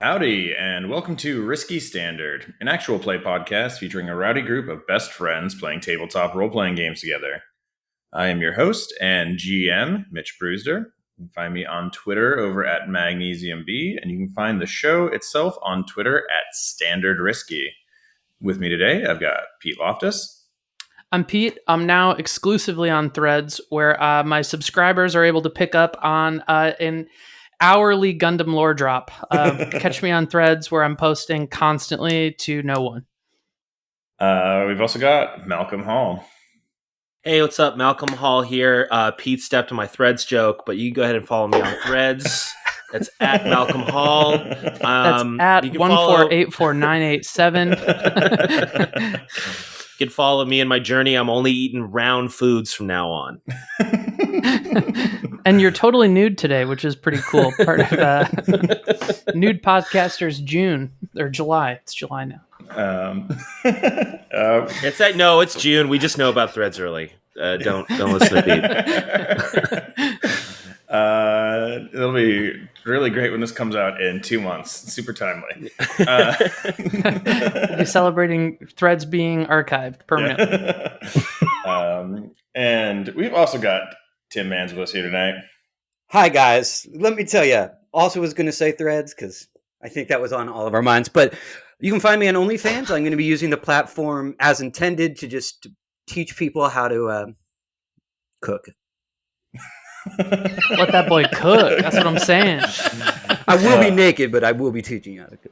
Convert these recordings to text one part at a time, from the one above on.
Howdy, and welcome to Risky Standard, an actual play podcast featuring a rowdy group of best friends playing tabletop role-playing games together. I am your host and GM, Mitch Broesder. You can find me on Twitter over at MagnesiumB, and you can find the show itself on Twitter at Standard Risky. With me today, I've got Pete Loftus. I'm Pete. I'm now exclusively on Threads, where my subscribers are able to pick up on an hourly Gundam lore drop. Catch me on Threads, where I'm posting constantly to no one. We've also got Malcolm Hall. Hey, what's up? Malcolm Hall here. Pete stepped on my Threads joke, but you can go ahead and follow me on Threads. That's at Malcolm Hall. That's at 1484987. You can follow me in my journey. I'm only eating round foods from now on. And you're totally nude today, which is pretty cool. Part of Nude Podcasters June or July. It's July now. It's June. We just know about Threads early. Don't listen to Pete. It'll be really great when this comes out in 2 months. Super timely. We'll be celebrating Threads being archived permanently. And we've also got Tim Mans with us here tonight. Hi, guys. Let me tell you, also was going to say Threads because I think that was on all of our minds. But you can find me on OnlyFans. I'm going to be using the platform as intended to just teach people how to cook. Let that boy cook. That's what I'm saying. I will be naked, but I will be teaching you how to cook.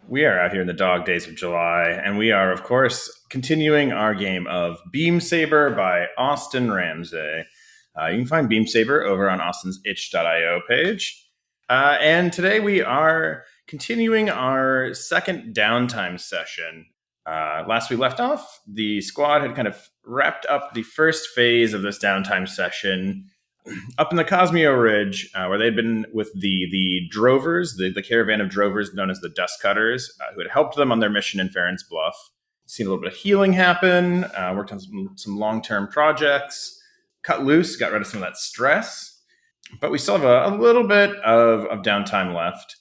We are out here in the dog days of July, and we are, of course, continuing our game of Beam Saber by Austin Ramsey. You can find Beam Saber over on Austin's itch.io page. And today we are continuing our second downtime session. Last we left off, the squad had kind of wrapped up the first phase of this downtime session up in the Cosmeo Ridge, where they'd been with the drovers, the caravan of drovers known as the Dust Cutters, who had helped them on their mission in Farron's Bluff. Seen a little bit of healing happen, worked on some long-term projects, cut loose, got rid of some of that stress. But we still have a little bit of downtime left.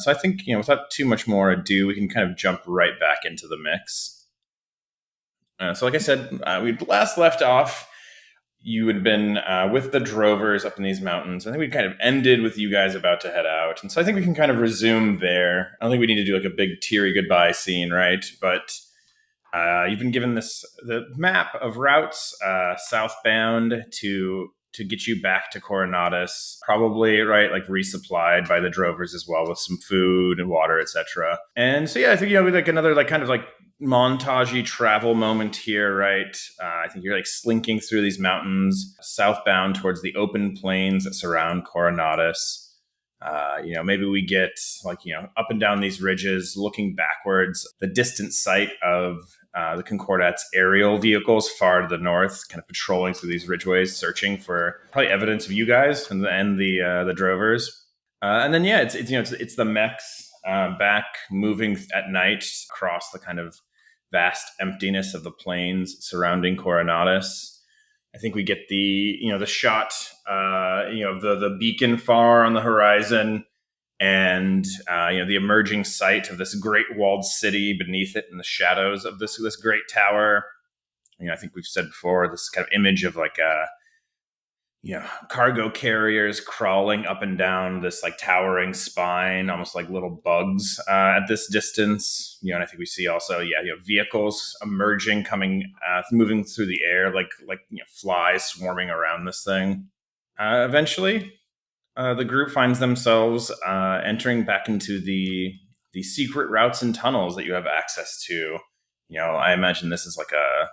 So I think, without too much more ado, we can kind of jump right back into the mix. So like I said, we last left off. You had been with the drovers up in these mountains. I think we kind of ended with you guys about to head out. And so I think we can kind of resume there. I don't think we need to do like a big teary goodbye scene, right? But you've been given the map of routes southbound to get you back to Coronatus, probably, right, like resupplied by the drovers as well with some food and water, etc. And so, yeah, I think, with like another like kind of like montage-y travel moment here, right? I think you're like slinking through these mountains southbound towards the open plains that surround Coronatus. Maybe we get up and down these ridges, looking backwards, the distant sight of the Concordat's aerial vehicles far to the north, kind of patrolling through these ridgeways, searching for probably evidence of you guys and the drovers. And then it's the mechs back moving at night across the kind of vast emptiness of the plains surrounding Coronatus. I think we get the shot of the beacon far on the horizon, and the emerging sight of this great walled city beneath it in the shadows of this great tower. I think we've said before, this kind of image of like cargo carriers crawling up and down this like towering spine, almost like little bugs at this distance. And I think we see also, vehicles emerging, moving through the air like flies swarming around this thing. Eventually, the group finds themselves entering back into the secret routes and tunnels that you have access to. I imagine this is like a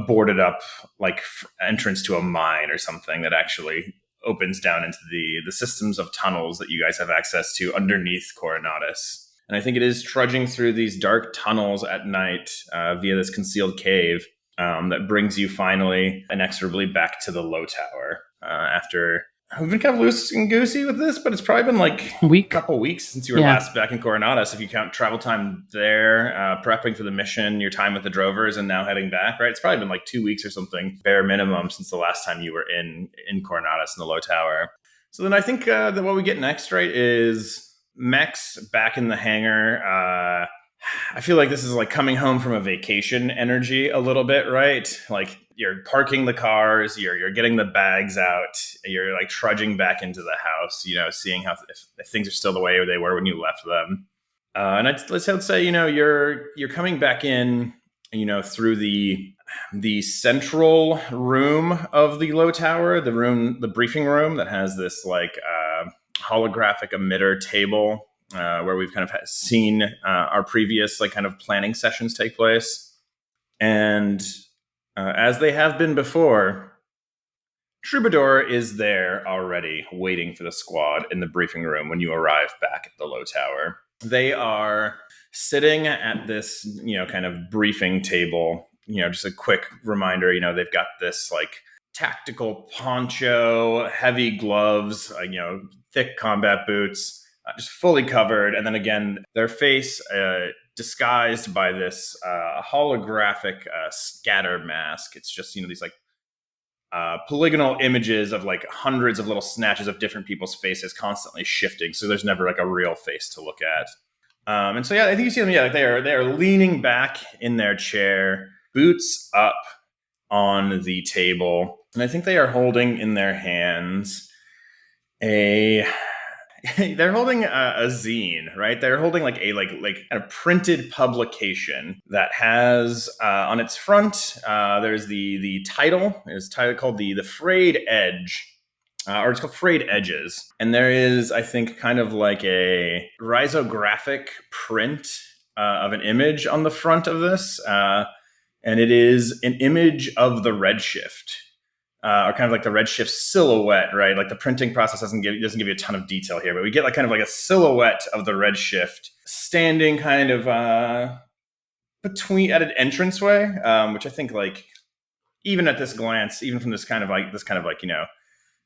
boarded up like entrance to a mine or something that actually opens down into the systems of tunnels that you guys have access to underneath Coronatus. And I think it is trudging through these dark tunnels at night via this concealed cave that brings you finally inexorably back to the Lowtower after... We've been kind of loose and goosey with this, but it's probably been like a couple weeks since you were last back in Coronatus. If you count travel time there, prepping for the mission, your time with the Drovers, and now heading back, right? It's probably been like 2 weeks or something, bare minimum, since the last time you were in Coronatus in the Lowtower. So then I think that what we get next, right, is Mex back in the hangar. I feel like this is like coming home from a vacation energy a little bit, right? Like you're parking the cars, you're getting the bags out, you're like trudging back into the house, seeing how if things are still the way they were when you left them. And let's say, you're coming back in, through the central room of the Lowtower, the briefing room that has this like holographic emitter table. Where we've kind of seen our previous like kind of planning sessions take place. And as they have been before, Troubadour is there already waiting for the squad in the briefing room when you arrive back at the Lowtower. They are sitting at this, kind of briefing table, just a quick reminder, they've got this like tactical poncho, heavy gloves, thick combat boots, just fully covered. And then again, their face disguised by this holographic scatter mask. It's just, these like polygonal images of like hundreds of little snatches of different people's faces constantly shifting. So there's never like a real face to look at. And so, I think you see them, like they are leaning back in their chair, boots up on the table. And I think they are holding in their hands they're holding a zine, right? They're holding like a printed publication that has on its front. There's the title. It's called the Frayed Edge, or it's called Frayed Edges. And there is, I think, kind of like a risographic print of an image on the front of this, and it is an image of the redshift. Or kind of like the redshift silhouette, right? Like the printing process doesn't give you a ton of detail here, but we get like kind of like a silhouette of the redshift standing kind of at an entranceway, which I think like even at this glance, even from this kind of like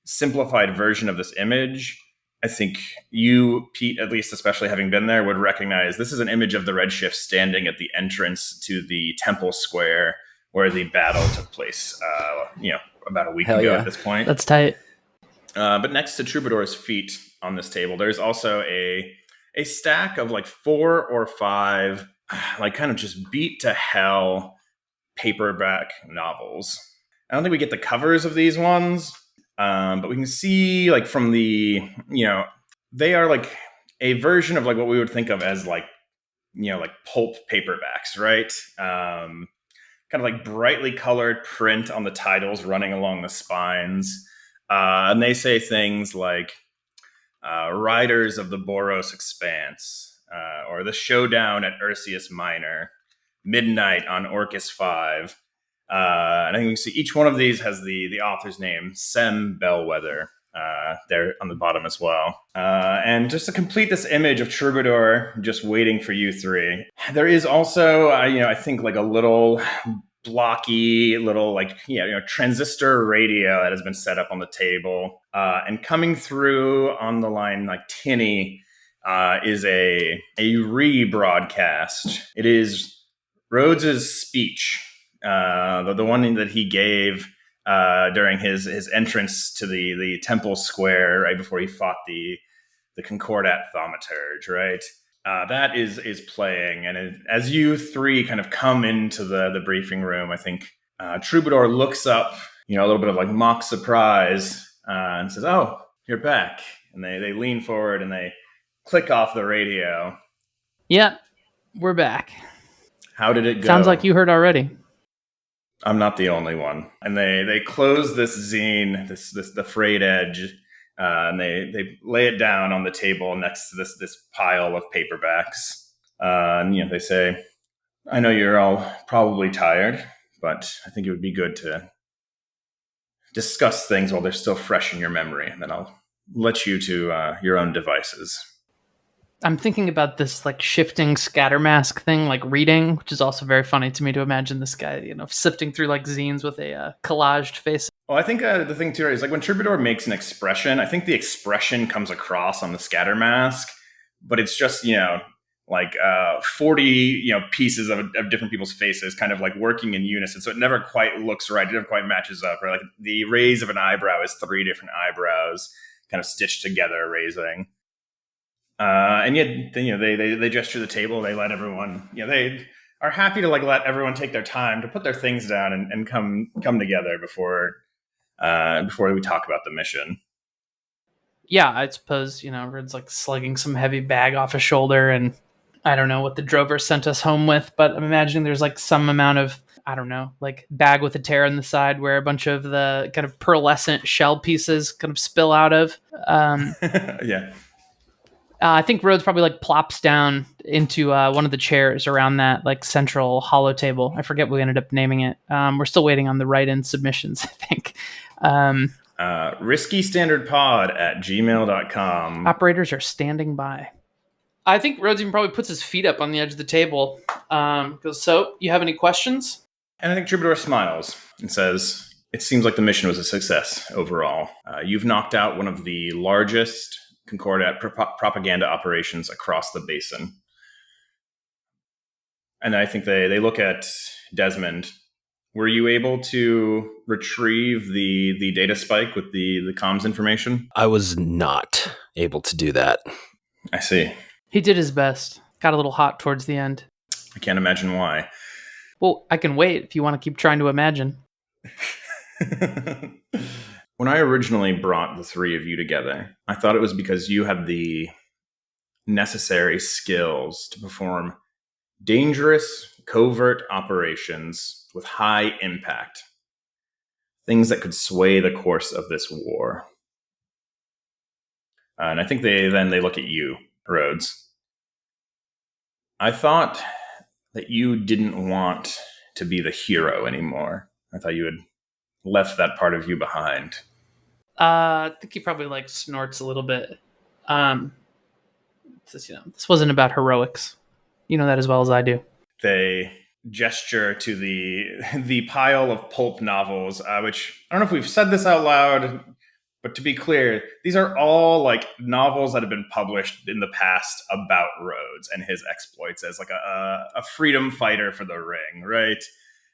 simplified version of this image, I think you, Pete, at least especially having been there, would recognize this is an image of the redshift standing at the entrance to the temple square where the battle took place. About a week ago at this point. That's tight. But next to Troubadour's feet on this table, there's also a stack of like 4 or 5, like kind of just beat to hell paperback novels. I don't think we get the covers of these ones, but we can see like from the, they are like a version of like what we would think of as like, like pulp paperbacks, right? Kind of like brightly colored print on the titles running along the spines. And they say things like Riders of the Boros Expanse, or The Showdown at Ursius Minor, Midnight on Orcus 5. And I think you can see each one of these has the author's name, Sem Bellwether, there on the bottom as well. And just to complete this image of Troubadour just waiting for you three, there is also, I think like a little blocky little like, transistor radio that has been set up on the table. And coming through on the line like tinny is a rebroadcast. It is Rhodes's speech, the one that he gave during his entrance to the temple square right before he fought the Concordat Thaumaturge, right? That is playing, and as you three kind of come into the briefing room, I think Troubadour looks up, a little bit of like mock surprise, and says, "Oh, you're back." And they lean forward and they click off the radio. Yeah, we're back. How did it go? Sounds like you heard already. I'm not the only one. And they close this zine, the Frayed Edge, and they lay it down on the table next to this pile of paperbacks. And they say, "I know you're all probably tired, but I think it would be good to discuss things while they're still fresh in your memory, and then I'll let you to your own devices. I'm thinking about this like shifting scatter mask thing, like reading, which is also very funny to me to imagine this guy, sifting through like zines with a collaged face. Well, I think the thing too is like when Troubadour makes an expression, I think the expression comes across on the scatter mask, but it's just, 40, pieces of different people's faces kind of like working in unison. So it never quite looks right. It never quite matches up. Or like the raise of an eyebrow is 3 different eyebrows kind of stitched together, raising. And yet, they gesture the table. They let everyone, they are happy to like let everyone take their time to put their things down and come together before we talk about the mission. Yeah, I suppose, Red's like slugging some heavy bag off his shoulder, and I don't know what the drover sent us home with, but I'm imagining there's like some amount of, I don't know, like bag with a tear in the side where a bunch of the kind of pearlescent shell pieces kind of spill out of. Yeah. I think Rhodes probably like plops down into one of the chairs around that like central hollow table. I forget what we ended up naming it. We're still waiting on the write-in submissions, I think. RiskyStandardPod@gmail.com. Operators are standing by. I think Rhodes even probably puts his feet up on the edge of the table. Goes, so, you have any questions? And I think Troubadour smiles and says, it seems like the mission was a success overall. You've knocked out one of the largest Concordat propaganda operations across the basin. And I think they look at Desmond. Were you able to retrieve the data spike with the comms information? I was not able to do that. I see. He did his best. Got a little hot towards the end. I can't imagine why. Well, I can wait if you want to keep trying to imagine. When I originally brought the 3 of you together, I thought it was because you had the necessary skills to perform dangerous, covert operations with high impact. Things that could sway the course of this war. And I think they look at you, Rhodes. I thought that you didn't want to be the hero anymore. I thought you had left that part of you behind. I think he probably like snorts a little bit. Says, this wasn't about heroics. You know that as well as I do. They gesture to the pile of pulp novels, which I don't know if we've said this out loud, but to be clear, these are all like novels that have been published in the past about Rhodes and his exploits as like a freedom fighter for the ring, right?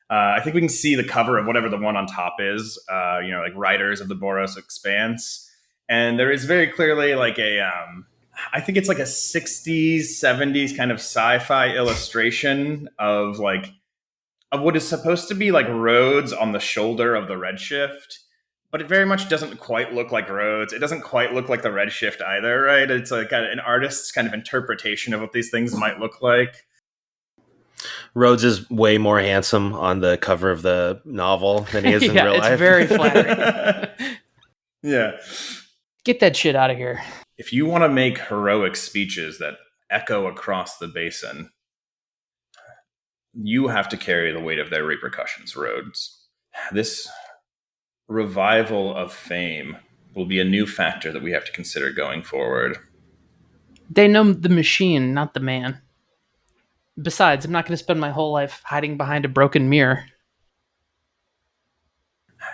I think we can see the cover of whatever the one on top is, like Riders of the Boros Expanse. And there is very clearly like I think it's like a 60s, 70s kind of sci-fi illustration of what is supposed to be like Rhodes on the shoulder of the Redshift. But it very much doesn't quite look like Rhodes. It doesn't quite look like the Redshift either, right? It's like an artist's kind of interpretation of what these things might look like. Rhodes is way more handsome on the cover of the novel than he is in real life. It's very flattering. Yeah. Get that shit out of here. If you want to make heroic speeches that echo across the basin, you have to carry the weight of their repercussions, Rhodes. This revival of fame will be a new factor that we have to consider going forward. They know the machine, not the man. Besides, I'm not going to spend my whole life hiding behind a broken mirror.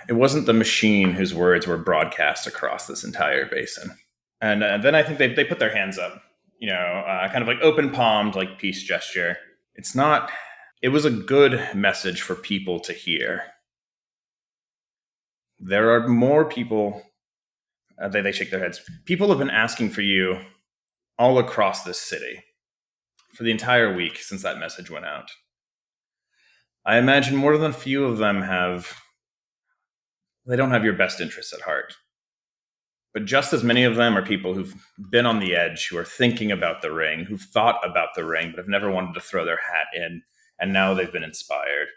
It wasn't the machine whose words were broadcast across this entire basin. And then I think they put their hands up, kind of like open palmed, like peace gesture. It was a good message for people to hear. There are more people, they shake their heads. People have been asking for you all across this city for the entire week since that message went out. I imagine more than a few of them they don't have your best interests at heart. But just as many of them are people who've been on the edge, who are thinking about the ring, who've thought about the ring, but have never wanted to throw their hat in, and now they've been inspired.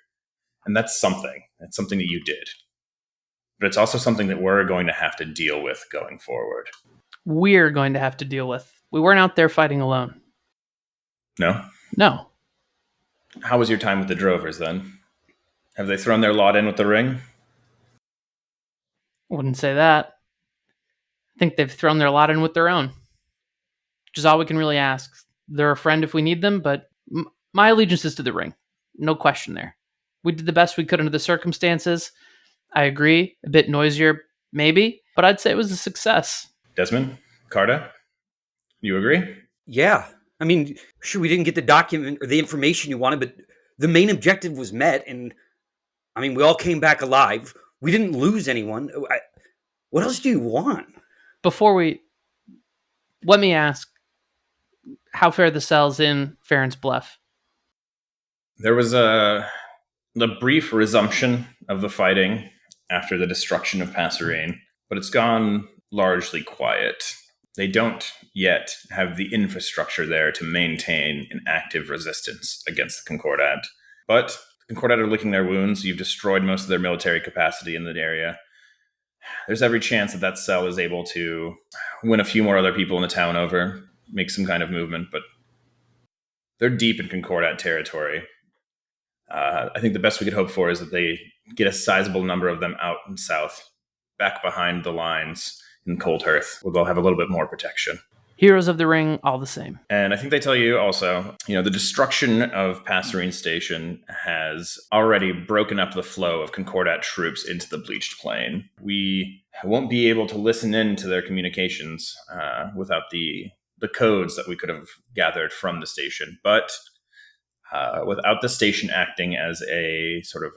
And that's something. It's something that you did. But it's also something that we're going to have to deal with going forward. We're going to have to deal with. We weren't out there fighting alone. No? No. How was your time with the Drovers then? Have they thrown their lot in with the ring? Wouldn't say that. I think they've thrown their lot in with their own, which is all we can really ask. They're a friend if we need them, but my allegiance is to the ring. No question there. We did the best we could under the circumstances. I agree. A bit noisier, maybe, but I'd say it was a success. Desmond, Carta, you agree? Yeah. I mean, sure, we didn't get the document or the information you wanted, but the main objective was met. And I mean, we all came back alive. We didn't lose anyone. What else do you want? Let me ask, how fare the cells in Farron's Bluff? There was the brief resumption of the fighting after the destruction of Passerine, but it's gone largely quiet. They don't yet have the infrastructure there to maintain an active resistance against the Concordat. But the Concordat are licking their wounds. You've destroyed most of their military capacity in the area. There's every chance that cell is able to win a few more other people in the town over, make some kind of movement, but they're deep in Concordat territory. I think the best we could hope for is that they get a sizable number of them out in south, back behind the lines in Cold Hearth, where they'll have a little bit more protection. Heroes of the ring, all the same. And I think they tell you also, the destruction of Passerine Station has already broken up the flow of Concordat troops into the Bleached Plain. We won't be able to listen in to their communications without the codes that we could have gathered from the station. But without the station acting as a sort of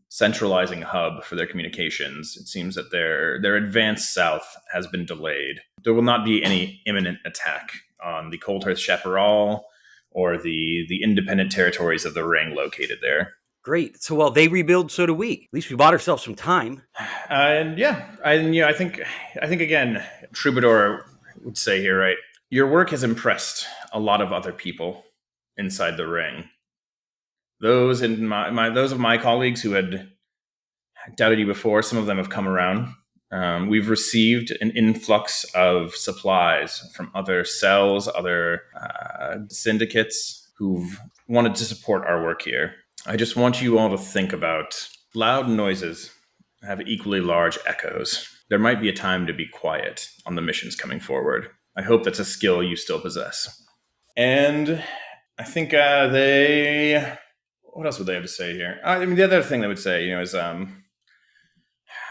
centralizing hub for their communications, it seems that their advance south has been delayed. There will not be any imminent attack on the Cold Hearth Chaparral or the independent territories of the ring located there. Great. So while they rebuild, so do we. At least we bought ourselves some time. I think again, Troubadour would say here, right? Your work has impressed a lot of other people inside the ring. Those of my colleagues who had doubted you before, some of them have come around. We've received an influx of supplies from other cells, other syndicates who've wanted to support our work here. I just want you all to think about loud noises have equally large echoes. There might be a time to be quiet on the missions coming forward. I hope that's a skill you still possess. And I think what else would they have to say here? I mean, the other thing they would say, is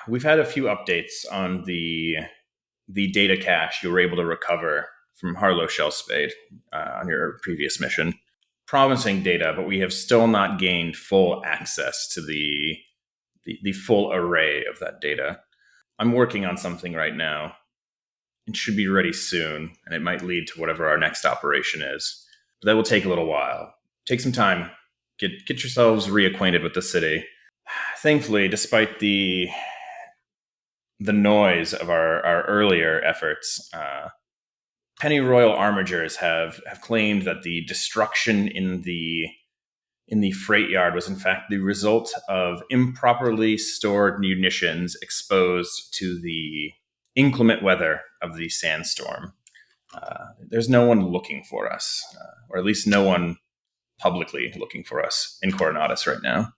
we've had a few updates on the data cache you were able to recover from Harlow Shellspade on your previous mission. Promising data, but we have still not gained full access to the full array of that data. I'm working on something right now. It should be ready soon, and it might lead to whatever our next operation is. But that will take a little while. Take some time. Get yourselves reacquainted with the city. Thankfully, despite the noise of our earlier efforts, Pennyroyal Armigers have claimed that the destruction in the freight yard was in fact the result of improperly stored munitions exposed to the inclement weather of the sandstorm. There's no one looking for us, or at least no one publicly looking for us in Coronatus right now.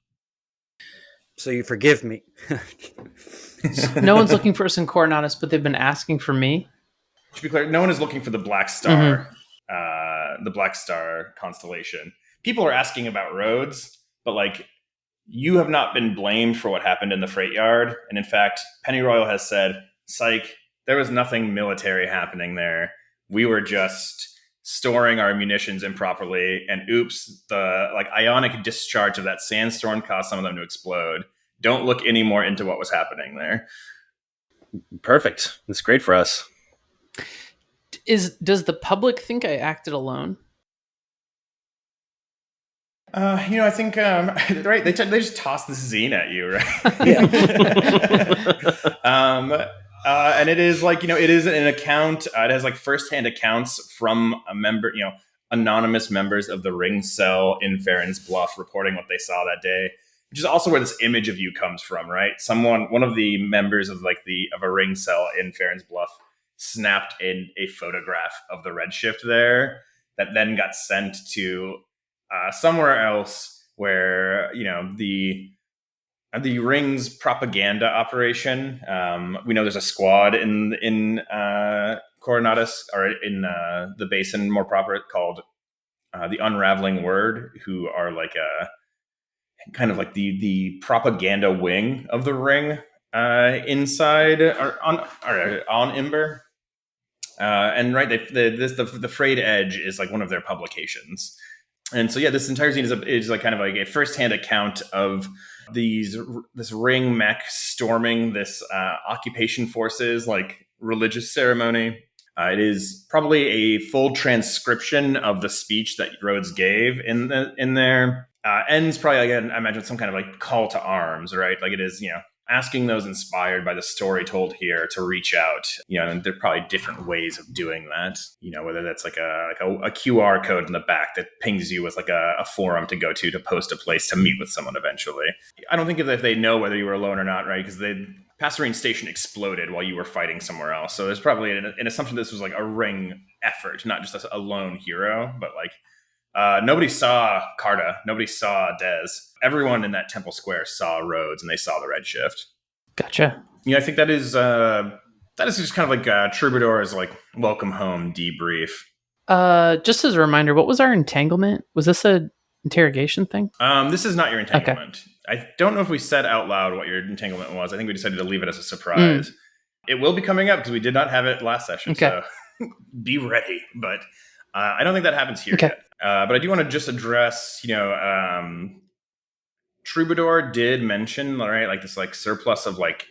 So you forgive me. No one's looking for us in Coronatus, but they've been asking for me. To be clear, no one is looking for the Black Star, the Black Star Constellation. People are asking about roads, but you have not been blamed for what happened in the freight yard. And in fact, Pennyroyal has said, psych, there was nothing military happening there. We were just storing our munitions improperly, and oops, the ionic discharge of that sandstorm caused some of them to explode. Don't look any more into what was happening there. Perfect. That's great for us. Does the public think I acted alone? I think right. They just toss the zine at you, right? Yeah. And it is it is an account. It has firsthand accounts from a member, anonymous members of the ring cell in Farron's Bluff reporting what they saw that day, which is also where this image of you comes from, right? One of the members of of a ring cell in Farron's Bluff snapped in a photograph of the redshift there that then got sent to somewhere else where, the the Ring's propaganda operation. We know there's a squad in Coronatus, or in the basin more proper, called the Unraveling Word, who are like a kind of like the propaganda wing of the Ring inside or on Ember. And right, the Frayed Edge is like one of their publications. And so, yeah, this entire scene is like kind of like a firsthand account of this Ring mech storming this occupation forces like religious ceremony. It is probably a full transcription of the speech that Rhodes gave in there. Ends probably, again, I imagine, some kind of like call to arms, right? Like it is, asking those inspired by the story told here to reach out, and there are probably different ways of doing that, whether that's like a QR code in the back that pings you with like a forum to go to post a place to meet with someone eventually. I don't think if they know whether you were alone or not, right? Because Passerine Station exploded while you were fighting somewhere else. So there's probably an assumption this was like a Ring effort, not just a lone hero, but like nobody saw Carta. Nobody saw Des. Everyone in that Temple Square saw Rhodes, and they saw the Redshift. Gotcha. I think that is just kind of like Troubadour's like welcome home debrief. Just as a reminder, what was our entanglement? Was this a interrogation thing? This is not your entanglement. Okay. I don't know if we said out loud what your entanglement was. I think we decided to leave it as a surprise. It will be coming up because we did not have it last session. Okay. So be ready. But I don't think that happens here yet. But I do want to just address, Troubadour did mention, right, like this like surplus of like,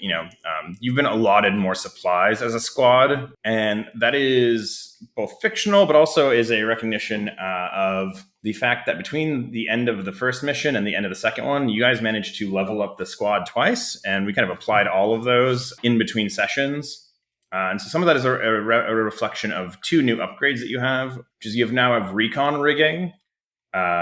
you've been allotted more supplies as a squad. And that is both fictional, but also is a recognition of the fact that between the end of the first mission and the end of the second one, you guys managed to level up the squad twice. And we kind of applied all of those in between sessions. And so some of that is a reflection of two new upgrades that you have, which is you now have recon rigging,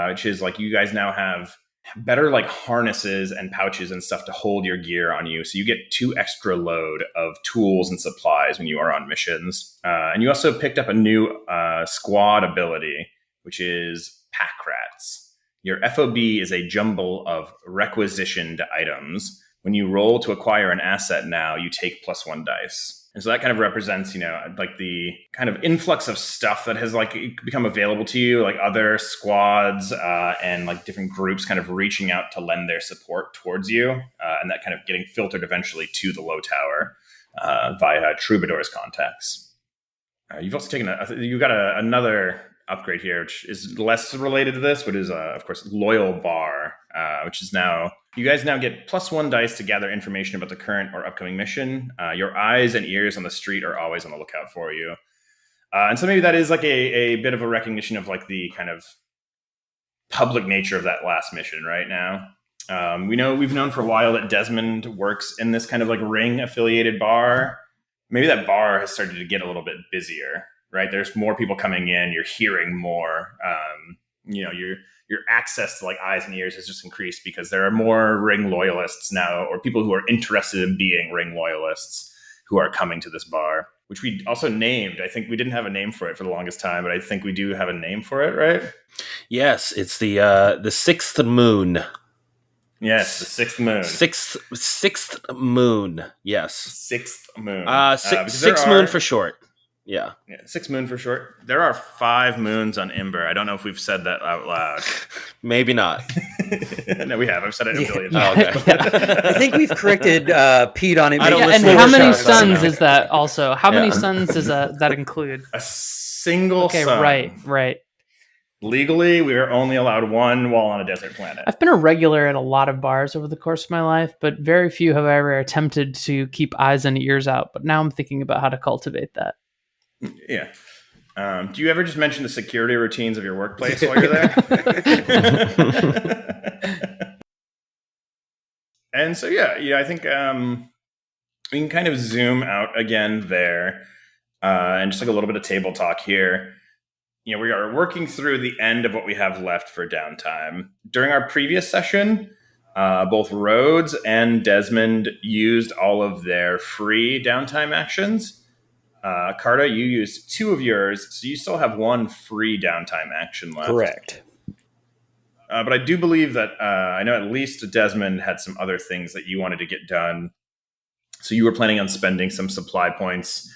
which is like you guys now have better like harnesses and pouches and stuff to hold your gear on you. So you get 2 extra load of tools and supplies when you are on missions. And you also picked up a new squad ability, which is Pack Rats. Your FOB is a jumble of requisitioned items. When you roll to acquire an asset now, you take +1 dice. And so that kind of represents, like the kind of influx of stuff that has like become available to you, like other squads and like different groups kind of reaching out to lend their support towards you. And that kind of getting filtered eventually to the Lowtower via Troubadour's contacts. You've also taken you got another upgrade here, which is less related to this, but is, of course, Loyal Bar, which is now... You guys now get +1 dice to gather information about the current or upcoming mission. Your eyes and ears on the street are always on the lookout for you. And so maybe that is like a bit of a recognition of like the kind of public nature of that last mission right now. We've known for a while that Desmond works in this kind of like Ring affiliated bar. Maybe that bar has started to get a little bit busier, right? There's more people coming in. You're hearing more. Your access to like eyes and ears has just increased because there are more Ring loyalists now, or people who are interested in being Ring loyalists who are coming to this bar, which we also named. I think we didn't have a name for it for the longest time, but I think we do have a name for it, right? Yes, it's the Sixth Moon. Yes, the Sixth Moon. Sixth Moon. Yes, Sixth Moon. Sixth Moon for short. Yeah, Sixth Moon for short. There are 5 moons on Ember. I don't know if we've said that out loud. Maybe not. No, we have. I've said it a billion times. I think we've corrected Pete on it. And how many suns is that also? How many suns does that include? A single sun. Okay, right. Legally, we are only allowed 1 while on a desert planet. I've been a regular at a lot of bars over the course of my life, but very few have ever attempted to keep eyes and ears out. But now I'm thinking about how to cultivate that. Yeah. Do you ever just mention the security routines of your workplace while you're there? And so, I think we can kind of zoom out again there and just like a little bit of table talk here. We are working through the end of what we have left for downtime. During our previous session, both Rhodes and Desmond used all of their free downtime actions. Carta, you used 2 of yours, so you still have 1 free downtime action left. Correct. But I do believe that I know at least Desmond had some other things that you wanted to get done. So you were planning on spending some supply points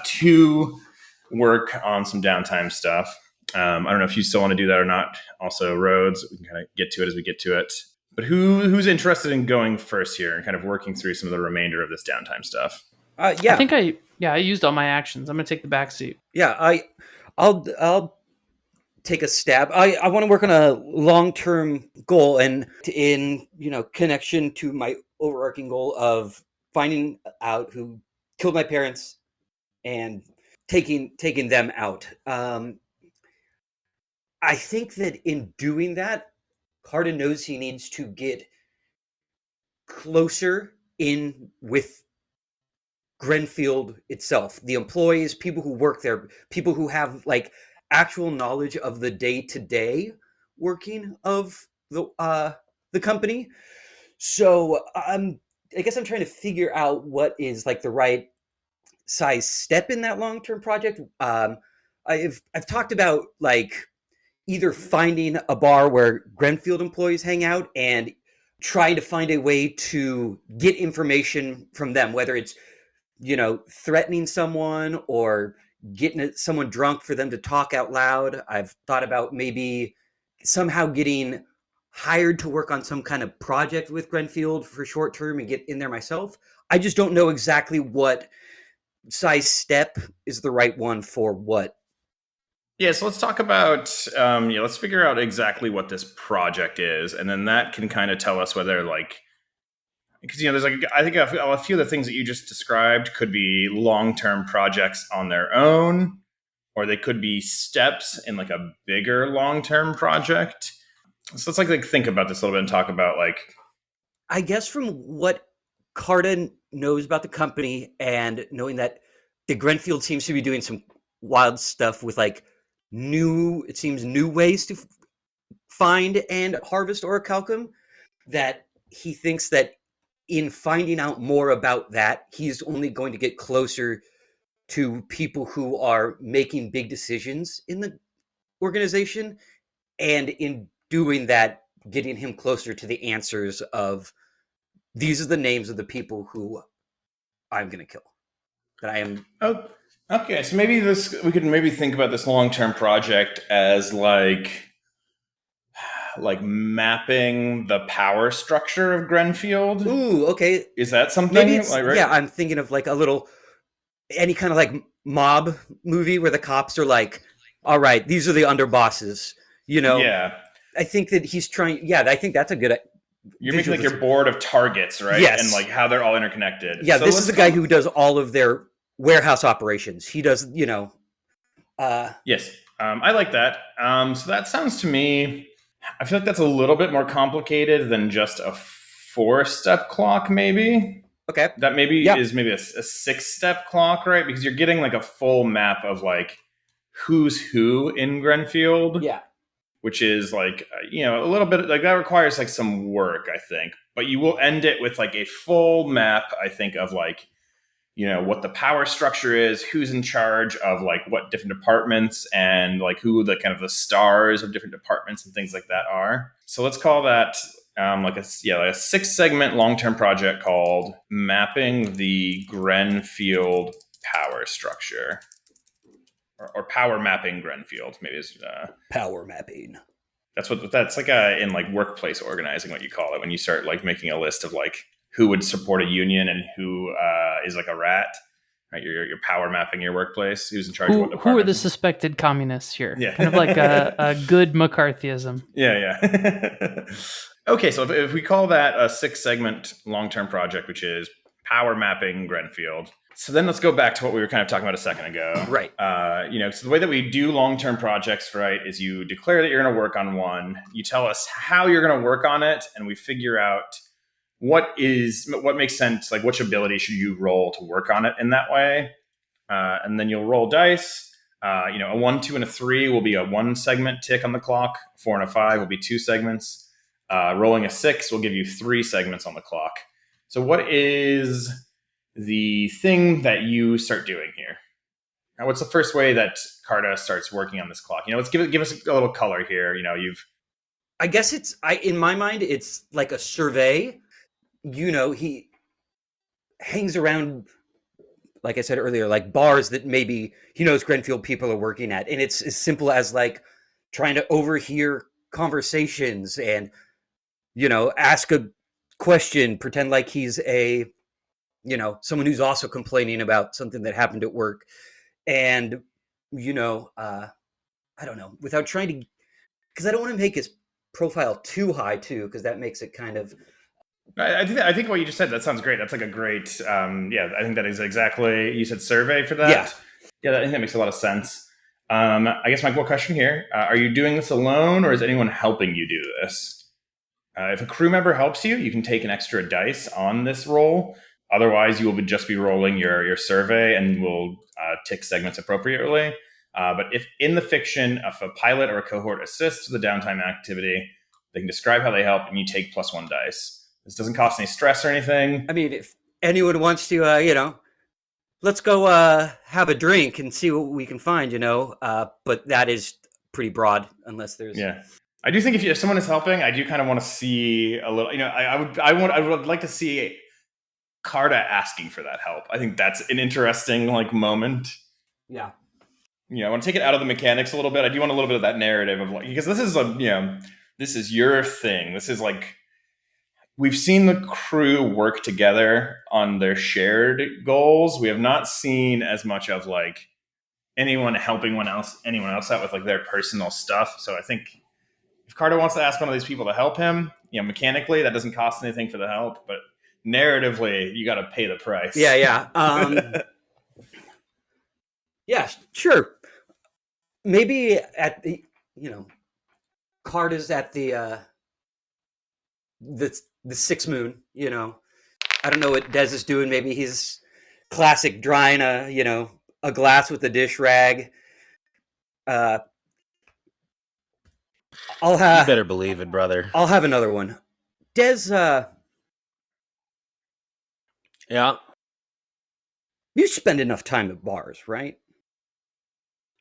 to work on some downtime stuff. I don't know if you still want to do that or not. Also, Rhodes, we can kind of get to it as we get to it. But who's interested in going first here and kind of working through some of the remainder of this downtime stuff? Yeah. I think I used all my actions. I'm gonna take the back seat. Yeah, I'll take a stab. I want to work on a long-term goal, and in connection to my overarching goal of finding out who killed my parents and taking them out. I think that in doing that, Carta knows he needs to get closer in with Grenfield itself, the employees, people who work there, people who have like actual knowledge of the day-to-day working of the company. So I guess I'm trying to figure out what is like the right size step in that long-term project. I've talked about like either finding a bar where Grenfield employees hang out and trying to find a way to get information from them, whether it's threatening someone or getting someone drunk for them to talk out loud. I've thought about maybe somehow getting hired to work on some kind of project with Grenfield for short term and get in there myself. I just don't know exactly what size step is the right one for what. Yeah, so let's talk about, let's figure out exactly what this project is. And then that can kind of tell us whether like, because there's like I think a few of the things that you just described could be long-term projects on their own, or they could be steps in like a bigger long-term project. So let's like think about this a little bit and talk about like. I guess from what Carta knows about the company and knowing that the Grenfield seems to be doing some wild stuff with like new ways to find and harvest orichalcum, that he thinks that in finding out more about that, he's only going to get closer to people who are making big decisions in the organization, and in doing that, getting him closer to the answers of these are the names of the people who I'm going to kill. That I am. Oh, okay. So maybe we could maybe think about this long-term project as like mapping the power structure of Grenfield. Ooh, okay. Is that something? Maybe right? Yeah, I'm thinking of like a little, any kind of like mob movie where the cops are like, all right, these are the underbosses, Yeah. I think that he's trying. Yeah, I think that's a good. You're making like your board of targets, right? Yes. And like how they're all interconnected. Yeah, so this is the guy who does all of their warehouse operations. He does, Yes, I like that. So that sounds to me, I feel like that's a little bit more complicated than just a 4-step clock, maybe. Okay. That maybe is maybe a 6-step clock, right? Because you're getting like a full map of like who's who in Grenfield. Yeah. Which is like, a little bit like that requires like some work, I think. But you will end it with like a full map, I think, of like, what the power structure is, who's in charge of like what different departments, and like who the kind of the stars of different departments and things like that are. So let's call that like a 6-segment long-term project called Mapping the Grenfield Power Structure. Or power mapping Grenfield, maybe is power mapping. That's like in like workplace organizing, what you call it when you start like making a list of like who would support a union and who is like a rat. Right, you're power mapping your workplace. Who's in charge of what department? Who are the suspected communists here? Yeah, kind of like a good McCarthyism. Yeah. Okay, so if we call that a 6-segment long-term project, which is power mapping Grenfield. So then let's go back to what we were kind of talking about a second ago. Right. So the way that we do long-term projects, right, is you declare that you're going to work on one. You tell us how you're going to work on it, and we figure out what makes sense, like which ability should you roll to work on it in that way. And then you'll roll dice. A 1, 2, and a 3 will be a 1-segment tick on the clock. 4 and a 5 will be 2 segments. Rolling a 6 will give you 3 segments on the clock. So what is the thing that you start doing here? Now, what's the first way that Carta starts working on this clock? Let's give us a little color here. I guess in my mind, it's like a survey. He hangs around, like I said earlier, like bars that maybe he knows Grenfield people are working at. And it's as simple as like trying to overhear conversations and, ask a question, pretend like he's someone who's also complaining about something that happened at work. And, I don't know, without trying to, because I don't want to make his profile too high too, because that makes it kind of. I think what you just said, that sounds great. That's like a great, I think that is exactly, you said survey for that? Yeah, I think that makes a lot of sense. I guess my question here, are you doing this alone or is anyone helping you do this? If a crew member helps you, you can take an extra dice on this roll. Otherwise, you will just be rolling your survey and will tick segments appropriately. But if in the fiction, if a pilot or a cohort assists with the downtime activity, they can describe how they help and you take +1 dice. This doesn't cost any stress or anything. I mean, if anyone wants to, let's go have a drink and see what we can find, but that is pretty broad unless there's. Yeah. I do think if someone is helping, I do kind of want to see a little, I would like to see Carta asking for that help. I think that's an interesting moment. Yeah. I want to take it out of the mechanics a little bit. I do want a little bit of that narrative of because this is this is your thing. This is we've seen the crew work together on their shared goals. We have not seen as much of anyone helping anyone else out with their personal stuff. So I think if Carter wants to ask one of these people to help him, mechanically that doesn't cost anything for the help, but narratively you got to pay the price. Yeah. Yeah, sure. Maybe at the, Carter's at the 6 moon, I don't know what Des is doing. Maybe he's classic drying a glass with a dish rag. You better believe it, brother. I'll have another one. Des, yeah. You spend enough time at bars, right?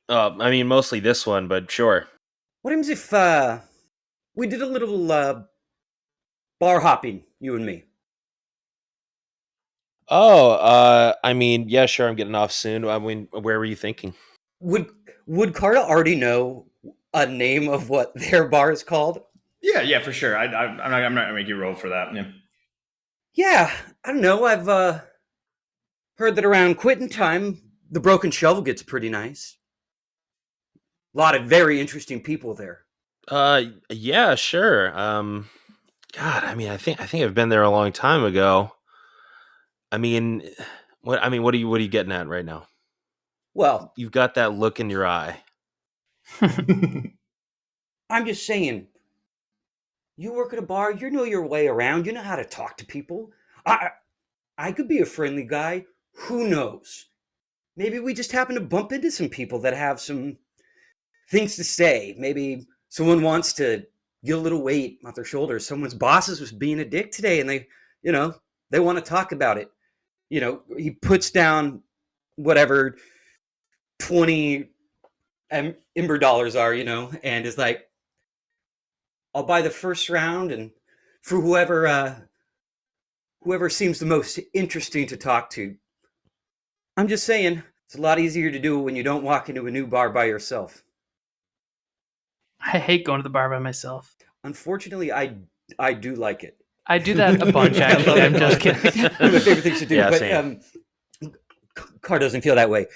I mean, mostly this one, but sure. What happens if we did a little bar hopping, you and me? I mean, yeah, sure. I'm getting off soon. I mean, where were you thinking? Would Carta already know a name of what their bar is called? Yeah, for sure. I'm not gonna make you roll for that. Yeah, I don't know. I've heard that around quitting time, the Broken Shovel gets pretty nice. A lot of very interesting people there. Yeah, sure. God, I mean, I think I've been there a long time ago. I mean, what are you getting at right now? Well, you've got that look in your eye. I'm just saying, you work at a bar, you know your way around, you know how to talk to people. I could be a friendly guy. Who knows? Maybe we just happen to bump into some people that have some things to say. Maybe someone wants to get a little weight off their shoulders. Someone's bosses was being a dick today and they want to talk about it. He puts down whatever 20 Ember dollars are, and is like, I'll buy the first round, and for whoever seems the most interesting to talk to. I'm just saying, it's a lot easier to do when you don't walk into a new bar by yourself. I hate going to the bar by myself. Unfortunately, I do like it. I do that a bunch, actually. I'm just kidding. One of my favorite things to do. Yeah, but same. Car doesn't feel that way.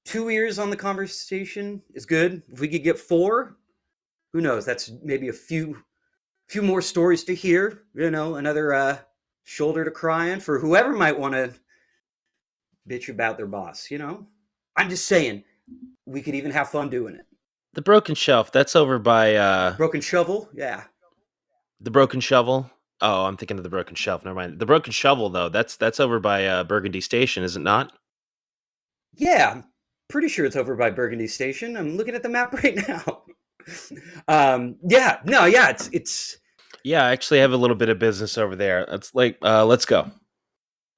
2 years on the conversation is good. If we could get 4, who knows? That's maybe a few more stories to hear. Another shoulder to cry on for whoever might want to bitch about their boss. I'm just saying, we could even have fun doing it. The Broken Shelf, that's over by Broken Shovel, yeah. The Broken Shovel. Oh, I'm thinking of the Broken Shelf. Never mind. The Broken Shovel, though, that's over by Burgundy Station, is it not? Yeah, I'm pretty sure it's over by Burgundy Station. I'm looking at the map right now. It's. Yeah, I actually have a little bit of business over there. It's let's go.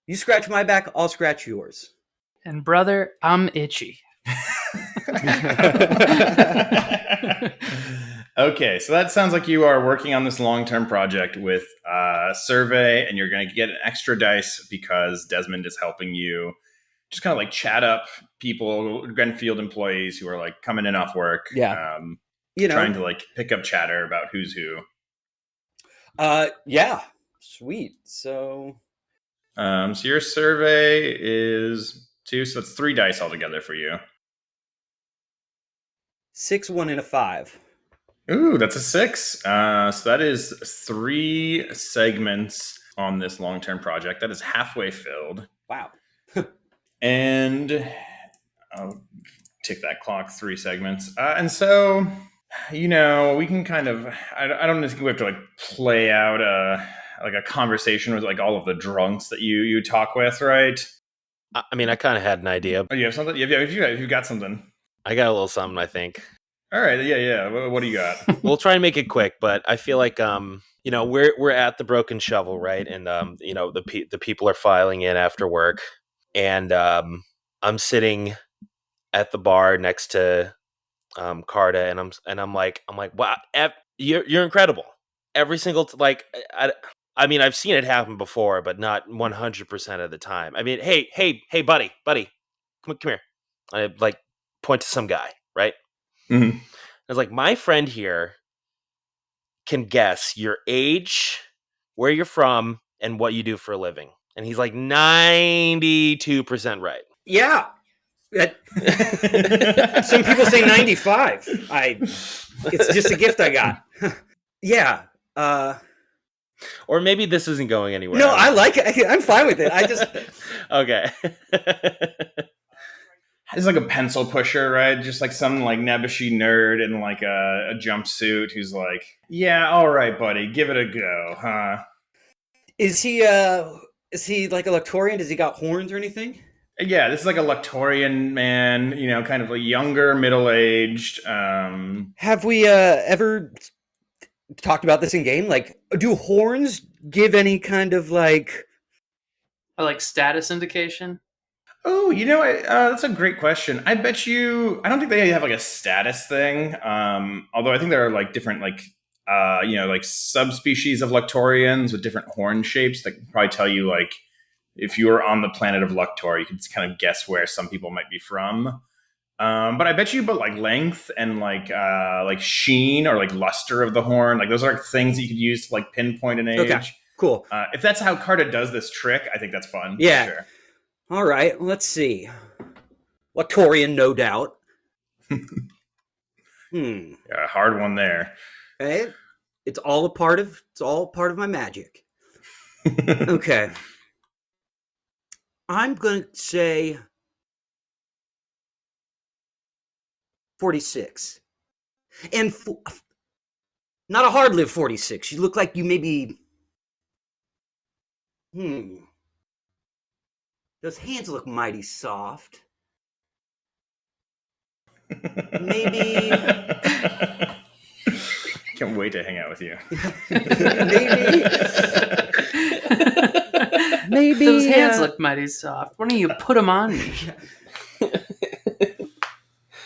You scratch my back, I'll scratch yours. And brother, I'm itchy. Okay, so that sounds like you are working on this long-term project with Survey, and you're going to get an extra dice because Desmond is helping you just kind of like chat up people, Grenfield employees who are like coming in off work. Yeah. Trying to like pick up chatter about who's who. Yeah. Sweet. So your survey is 2, so that's 3 dice altogether for you. 6, 1, and a 5. Ooh, that's a 6. So that is 3 segments on this long-term project. That is halfway filled. Wow. And I'll tick that clock, 3 segments. And so, we can kind of, I don't think we have to like play out a conversation with like all of the drunks that you talk with, right? I mean, I kind of had an idea. Oh, you have something? Yeah, if you got something. I got a little something, I think. All right, yeah. What do you got? We'll try and make it quick, but I feel like we're at the Broken Shovel, right? And the people are filing in after work, and I'm sitting at the bar next to Carta, and I'm like, wow, you're incredible. Every single I mean, I've seen it happen before, but not 100% of the time. I mean, hey, buddy, come here. I like point to some guy, right? Mm-hmm. I was like, my friend here can guess your age, where you're from, and what you do for a living. And he's like 92% right. Yeah. Some people say 95. It's just a gift I got. Yeah. Or maybe this isn't going anywhere. No, I like it. I'm fine with it. I just okay. It's like a pencil pusher, right? Just like some like nebbishy nerd in like a jumpsuit who's like, yeah, all right, buddy, give it a go, huh? Is he like a Lectorian? Does he got horns or anything? Yeah, this is like a Lectorian man, kind of like younger, middle-aged. Have we ever talked about this in game? Like, do horns give any kind of like status indication? Oh, that's a great question. I bet you, I don't think they have like a status thing. Although I think there are like different like subspecies of Lectorians with different horn shapes that can probably tell you like if you were on the planet of Luctor, you could kind of guess where some people might be from. But I bet you, like length and like sheen or like luster of the horn, like those are things that you could use to like pinpoint an age. Okay, cool. If that's how Carta does this trick, I think that's fun. Yeah. For sure. All right. Let's see. Lectorian, no doubt. Yeah, hard one there. Okay. It's all part of my magic. Okay. I'm going to say 46. And not a hard live 46. You look like you maybe... Those hands look mighty soft. Maybe... Can't wait to hang out with you. Maybe those hands look mighty soft. Why don't you put them on me?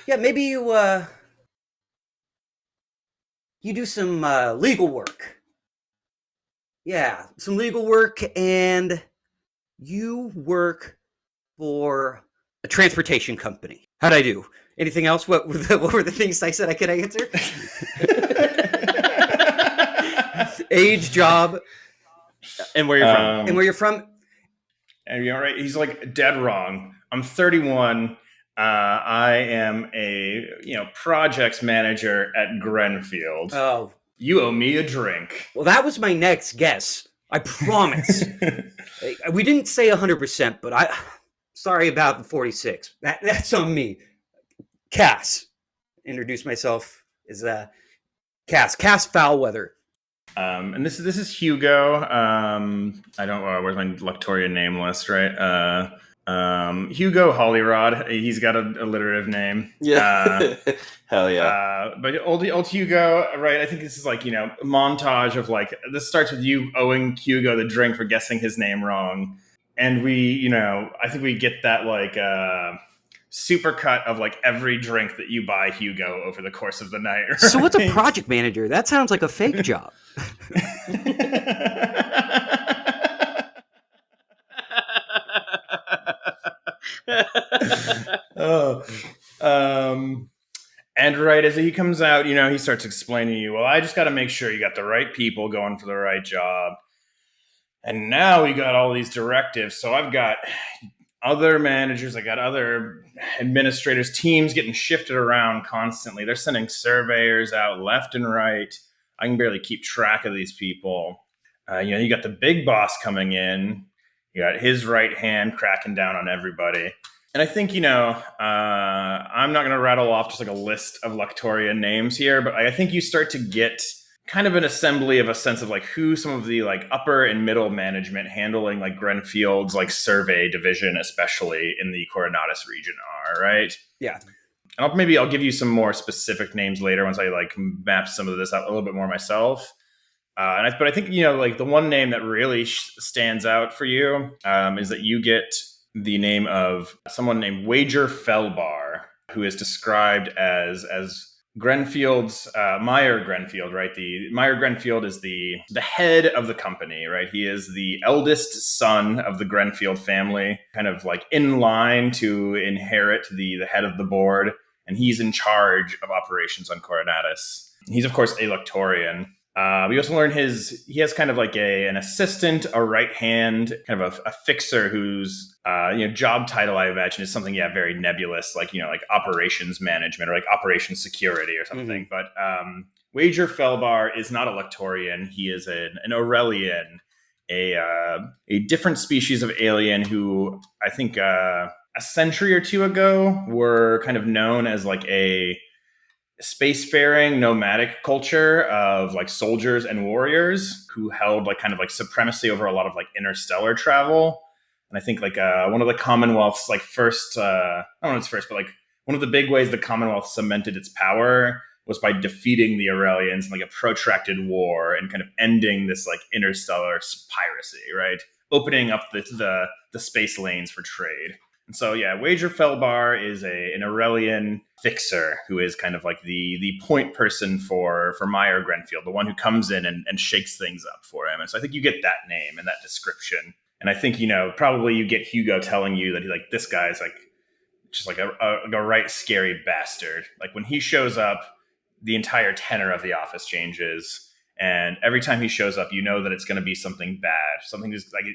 Yeah, maybe you do some legal work. Yeah, some legal work, and you work for a transportation company. How'd I do? Anything else? What were the things I said I could answer? Age, job, and where you're from. And where you're from. And you're right. He's like dead wrong. I'm 31. I am a projects manager at Grenfield. Oh, you owe me a drink. Well, that was my next guess. I promise. We didn't say 100%, but sorry about the 46. That's on me. Cass. Introduce myself as Cass Foulweather. And this is Hugo. I don't where's my Lectorian name list, right? Hugo Hollyrod. He's got a alliterative name. Yeah. Hell yeah. But old Hugo, right? I think this is like, a montage of like, this starts with you owing Hugo the drink for guessing his name wrong. And we, I think we get that like supercut of like every drink that you buy Hugo over the course of the night. Right? So what's a project manager? That sounds like a fake job. Oh, and right as he comes out, he starts explaining to you, well, I just got to make sure you got the right people going for the right job. And now we got all these directives. So I've got other managers, I got other administrators, teams getting shifted around constantly. They're sending surveyors out left and right. I can barely keep track of these people. You got the big boss coming in. You got his right hand cracking down on everybody. And I think, I'm not going to rattle off just like a list of Lectorian names here, but I think you start to get kind of an assembly of a sense of like who some of the like upper and middle management handling like Grenfield's like survey division, especially in the Coronatus region are, right? Yeah. And I'll give you some more specific names later once I like map some of this out a little bit more myself. But I think, like the one name that really stands out for you is that you get the name of someone named Wager Felbar, who is described as Grenfield's Meyer Grenfield, right? The Meyer Grenfield is the head of the company, right? He is the eldest son of the Grenfield family, kind of like in line to inherit the head of the board, and he's in charge of operations on Coronatus. He's of course a Lectorian. We also learn he has kind of like an assistant, a right hand, kind of a fixer whose job title I imagine is something very nebulous, like like operations management or like operations security or something. Mm-hmm. But Wager Felbar is not a Lectorian. He is an Aurelian, a different species of alien who I think a century or two ago were kind of known as like a spacefaring nomadic culture of like soldiers and warriors who held like kind of like supremacy over a lot of like interstellar travel. And I think like one of the Commonwealth's like first, I don't know if it's first, but like one of the big ways the Commonwealth cemented its power was by defeating the Aurelians in like a protracted war and kind of ending this like interstellar piracy, right? Opening up the space lanes for trade. And so, Wager Felbar is an Aurelian fixer who is kind of like the point person for Meyer Grenfield, the one who comes in and shakes things up for him. And so I think you get that name and that description. And I think, probably you get Hugo telling you that this guy's like just like a right scary bastard. Like when he shows up, the entire tenor of the office changes. And every time he shows up, that it's going to be something bad. Something is like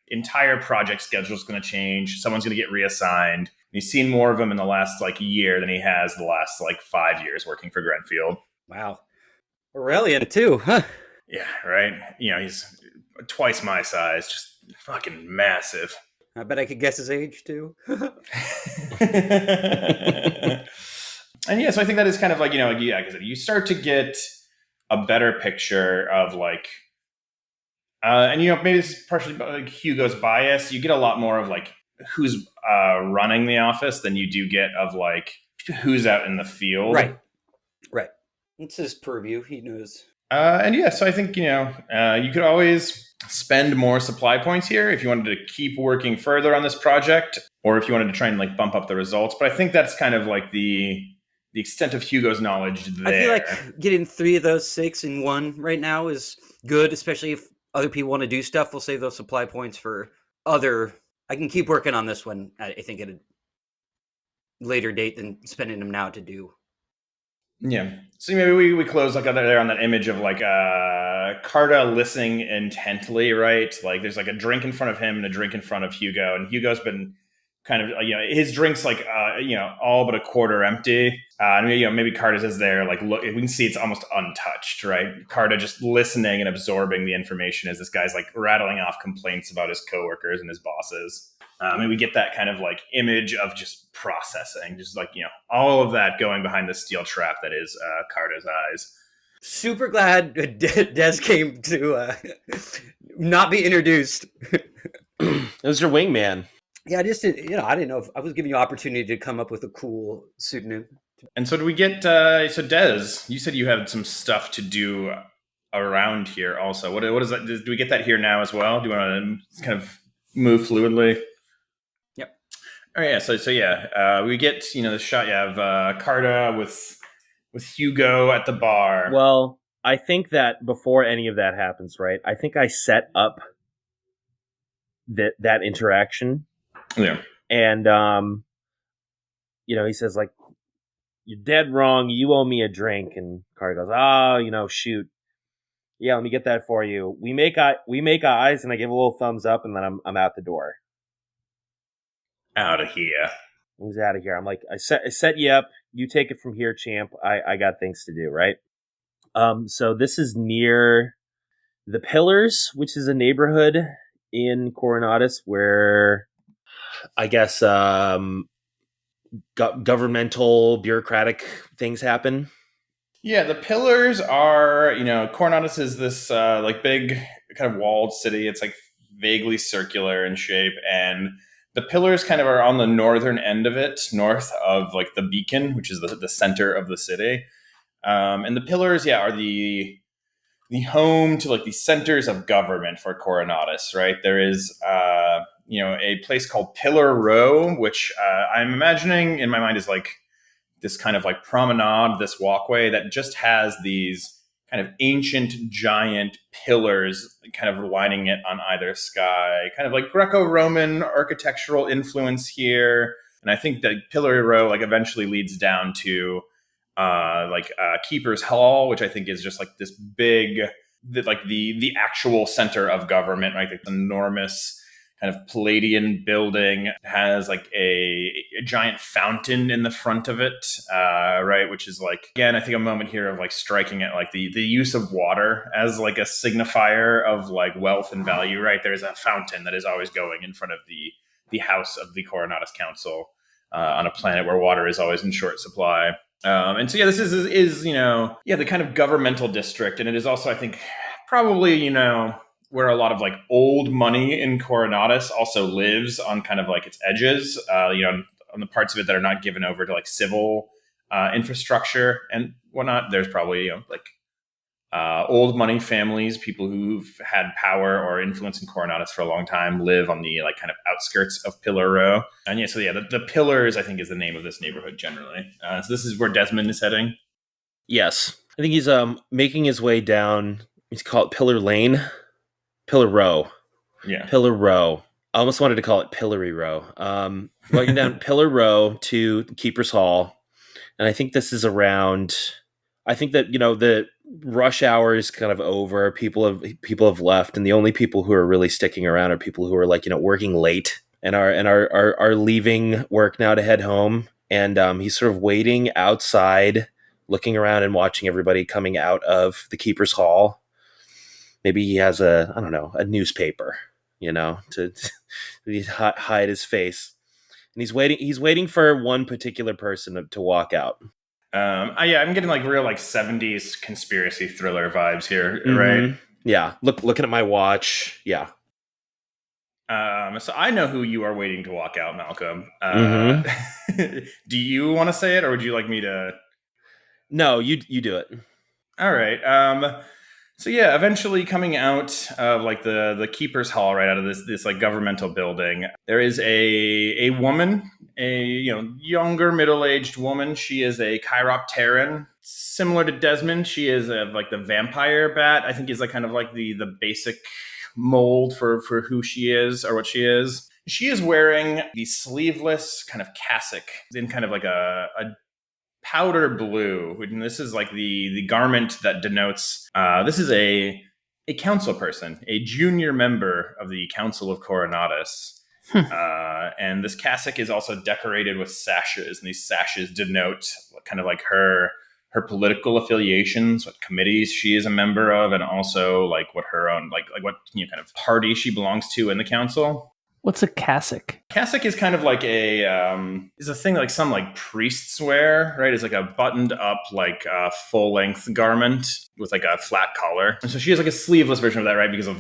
entire project schedule is going to change. Someone's going to get reassigned. And he's seen more of him in the last like year than he has the last like 5 years working for Grenfield. Wow. Aurelian too, huh? Yeah, right. He's twice my size, just fucking massive. I bet I could guess his age too. And so I think that is kind of like, like I said, you start to get a better picture of like, and maybe this is partially like Hugo's bias. You get a lot more of like who's running the office than you do get of like who's out in the field. Right. It's his purview. He knows. So I think you could always spend more supply points here if you wanted to keep working further on this project, or if you wanted to try and like bump up the results. But I think that's kind of like the extent of Hugo's knowledge there. I feel like getting 3 of those 6 in one right now is good, especially if other people want to do stuff. We'll save those supply points for other. I can keep working on this one, I think, at a later date than spending them now to do. Yeah. So maybe we close like there on that image of like Carta listening intently, right? Like there's like a drink in front of him and a drink in front of Hugo, and Hugo's been kind of his drink's like all but a quarter empty. And maybe Carta's is there, like look, we can see it's almost untouched, right? Carta just listening and absorbing the information as this guy's like rattling off complaints about his coworkers and his bosses. And we get that kind of like image of just processing, just like all of that going behind the steel trap that is Carta's eyes. Super glad Des came to not be introduced. It was your wingman. Yeah, I just didn't, I didn't know if I was giving you opportunity to come up with a cool pseudonym. And so do we get, so Des, you said you had some stuff to do around here also. What is that? Do we get that here now as well? Do you want to kind of move fluidly? Yep. Oh yeah, we get the shot. You have Carta with Hugo at the bar. Well, I think that before any of that happens, right? I think I set up that interaction, Yeah. and he says like, "You're dead wrong. You owe me a drink." And Carter goes, "Oh, shoot. Yeah, let me get that for you." We make eyes, and I give a little thumbs up, and then I'm out the door. Out of here. He's out of here. I'm like, I set you up. You take it from here, champ. I got things to do, right? So this is near the Pillars, which is a neighborhood in Coronatus where I guess governmental bureaucratic things happen. Yeah, the Pillars are, Coronatus is this like big kind of walled city. It's like vaguely circular in shape, and the Pillars kind of are on the northern end of it, north of like the Beacon, which is the center of the city. And the Pillars, are the home to like the centers of government for Coronatus, right? There is a place called Pillar Row, which I'm imagining in my mind is like this kind of like promenade, this walkway that just has these kind of ancient giant pillars kind of lining it on either sky, kind of like Greco-Roman architectural influence here. And I think that Pillar Row like eventually leads down to Keeper's Hall, which I think is just like this big, the actual center of government, right? Like enormous kind of Palladian building, has like a giant fountain in the front of it, right? Which is like, again, I think a moment here of like striking at like the use of water as like a signifier of like wealth and value, right? There's a fountain that is always going in front of the house of the Coronatus Council on a planet where water is always in short supply. And so, this is the kind of governmental district. And it is also, I think, probably, where a lot of like old money in Coronatus also lives on kind of like its edges, on the parts of it that are not given over to like civil infrastructure and whatnot. There's probably, old money families, people who've had power or influence in Coronatus for a long time live on the like kind of outskirts of Pillar Row. And the Pillars, I think, is the name of this neighborhood generally. So this is where Desmond is heading. Yes. I think he's making his way down, he's called Pillar Lane. Pillar Row. Yeah. Pillar Row. I almost wanted to call it Pillory Row. Walking down Pillar Row to Keeper's Hall. And I think this is around, I think that, the rush hour is kind of over. People have left. And the only people who are really sticking around are people who are like, working late and are leaving work now to head home. And he's sort of waiting outside, looking around and watching everybody coming out of the Keeper's Hall. Maybe he has a newspaper, to hide his face. And he's waiting for one particular person to walk out. I'm getting like real like 70s conspiracy thriller vibes here, Mm-hmm. right? Yeah. Looking at my watch. Yeah. So I know who you are waiting to walk out, Malcolm. Mm-hmm. Do you want to say it, or would you like me to? No, you do it. All right. So eventually coming out of like the Keeper's Hall, right out of this like governmental building, there is a woman, a younger middle-aged woman. She is a Chiropteran, similar to Desmond. She is like the vampire bat. I think is like kind of like the basic mold for who she is or what she is. She is wearing the sleeveless kind of cassock in kind of like a powder blue, and this is like the garment that denotes this is a council person, a junior member of the Council of Coronatus. And this cassock is also decorated with sashes, and these sashes denote kind of like her political affiliations, what committees she is a member of, and also like what her own like what kind of party she belongs to in the council. What's a cassock? Cassock is kind of like is a thing like some like priests wear, right? It's like a buttoned up like full length garment with like a flat collar. And so she has like a sleeveless version of that, right? Because of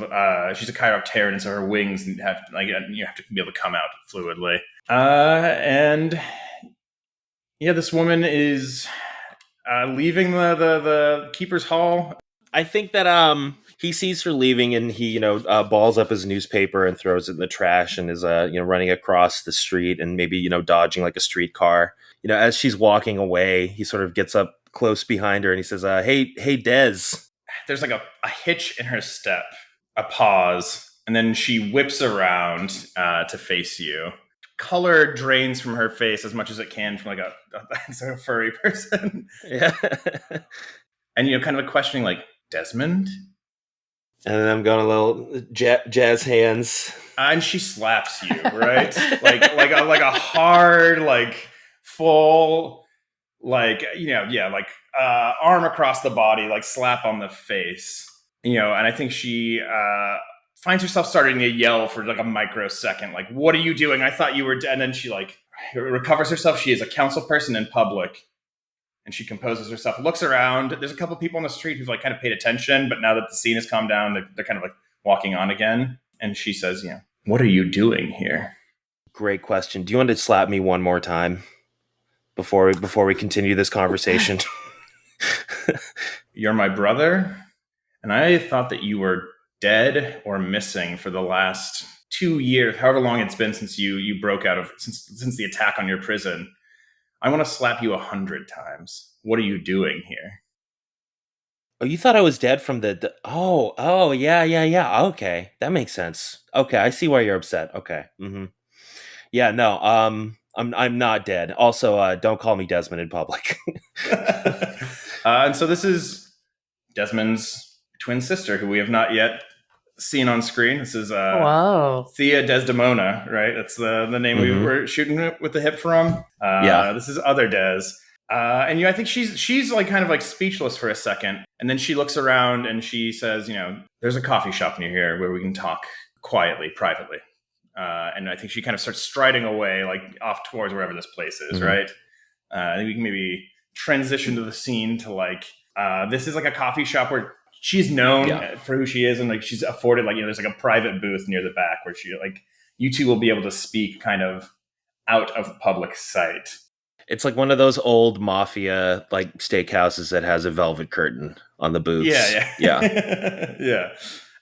she's a Chiropteran, and so her wings have like you have to be able to come out fluidly. And this woman is leaving the Keeper's Hall. I think that He sees her leaving, and he, balls up his newspaper and throws it in the trash, and is, running across the street and maybe, dodging like a streetcar. As she's walking away, he sort of gets up close behind her and he says, hey, Des. There's like a hitch in her step, a pause, and then she whips around to face you. Color drains from her face as much as it can from like a sort of furry person. Yeah. And, kind of a questioning like, Desmond? And then I'm going a little jazz hands. And she slaps you, right? like a hard, like full, like, arm across the body, like slap on the face. And I think she finds herself starting to yell for like a microsecond, like, what are you doing? I thought you were dead. And then she like recovers herself. She is a council person in public. And she composes herself, looks around. There's a couple people on the street who've like kind of paid attention, but now that the scene has calmed down, they're kind of like walking on again. And she says, what are you doing here? Great question. Do you want to slap me one more time before we continue this conversation? You're my brother, and I thought that you were dead or missing for the last 2 years, however long it's been since you broke out of since the attack on your prison. I want to slap you 100 times. What are you doing here? Oh, you thought I was dead from the oh, yeah. Okay, that makes sense. Okay, I see why you're upset. Okay. Mm-hmm. Yeah, no, I'm not dead. Also, don't call me Desmond in public. And so this is Desmond's twin sister, who we have not yet seen on screen. This is Wow. Thea Desdemona, right? That's the name we were shooting with the hip from. Yeah. This is other Des. And I think she's like kind of like speechless for a second. And then she looks around and she says, there's a coffee shop near here where we can talk quietly, privately. And I think she kind of starts striding away, like off towards wherever this place is, right? I think we can maybe transition to the scene to like, this is like a coffee shop where she's known for who she is. And like, she's afforded like, there's like a private booth near the back where she like, you two will be able to speak kind of out of public sight. It's like one of those old mafia like steakhouses that has a velvet curtain on the booths. Yeah. Yeah.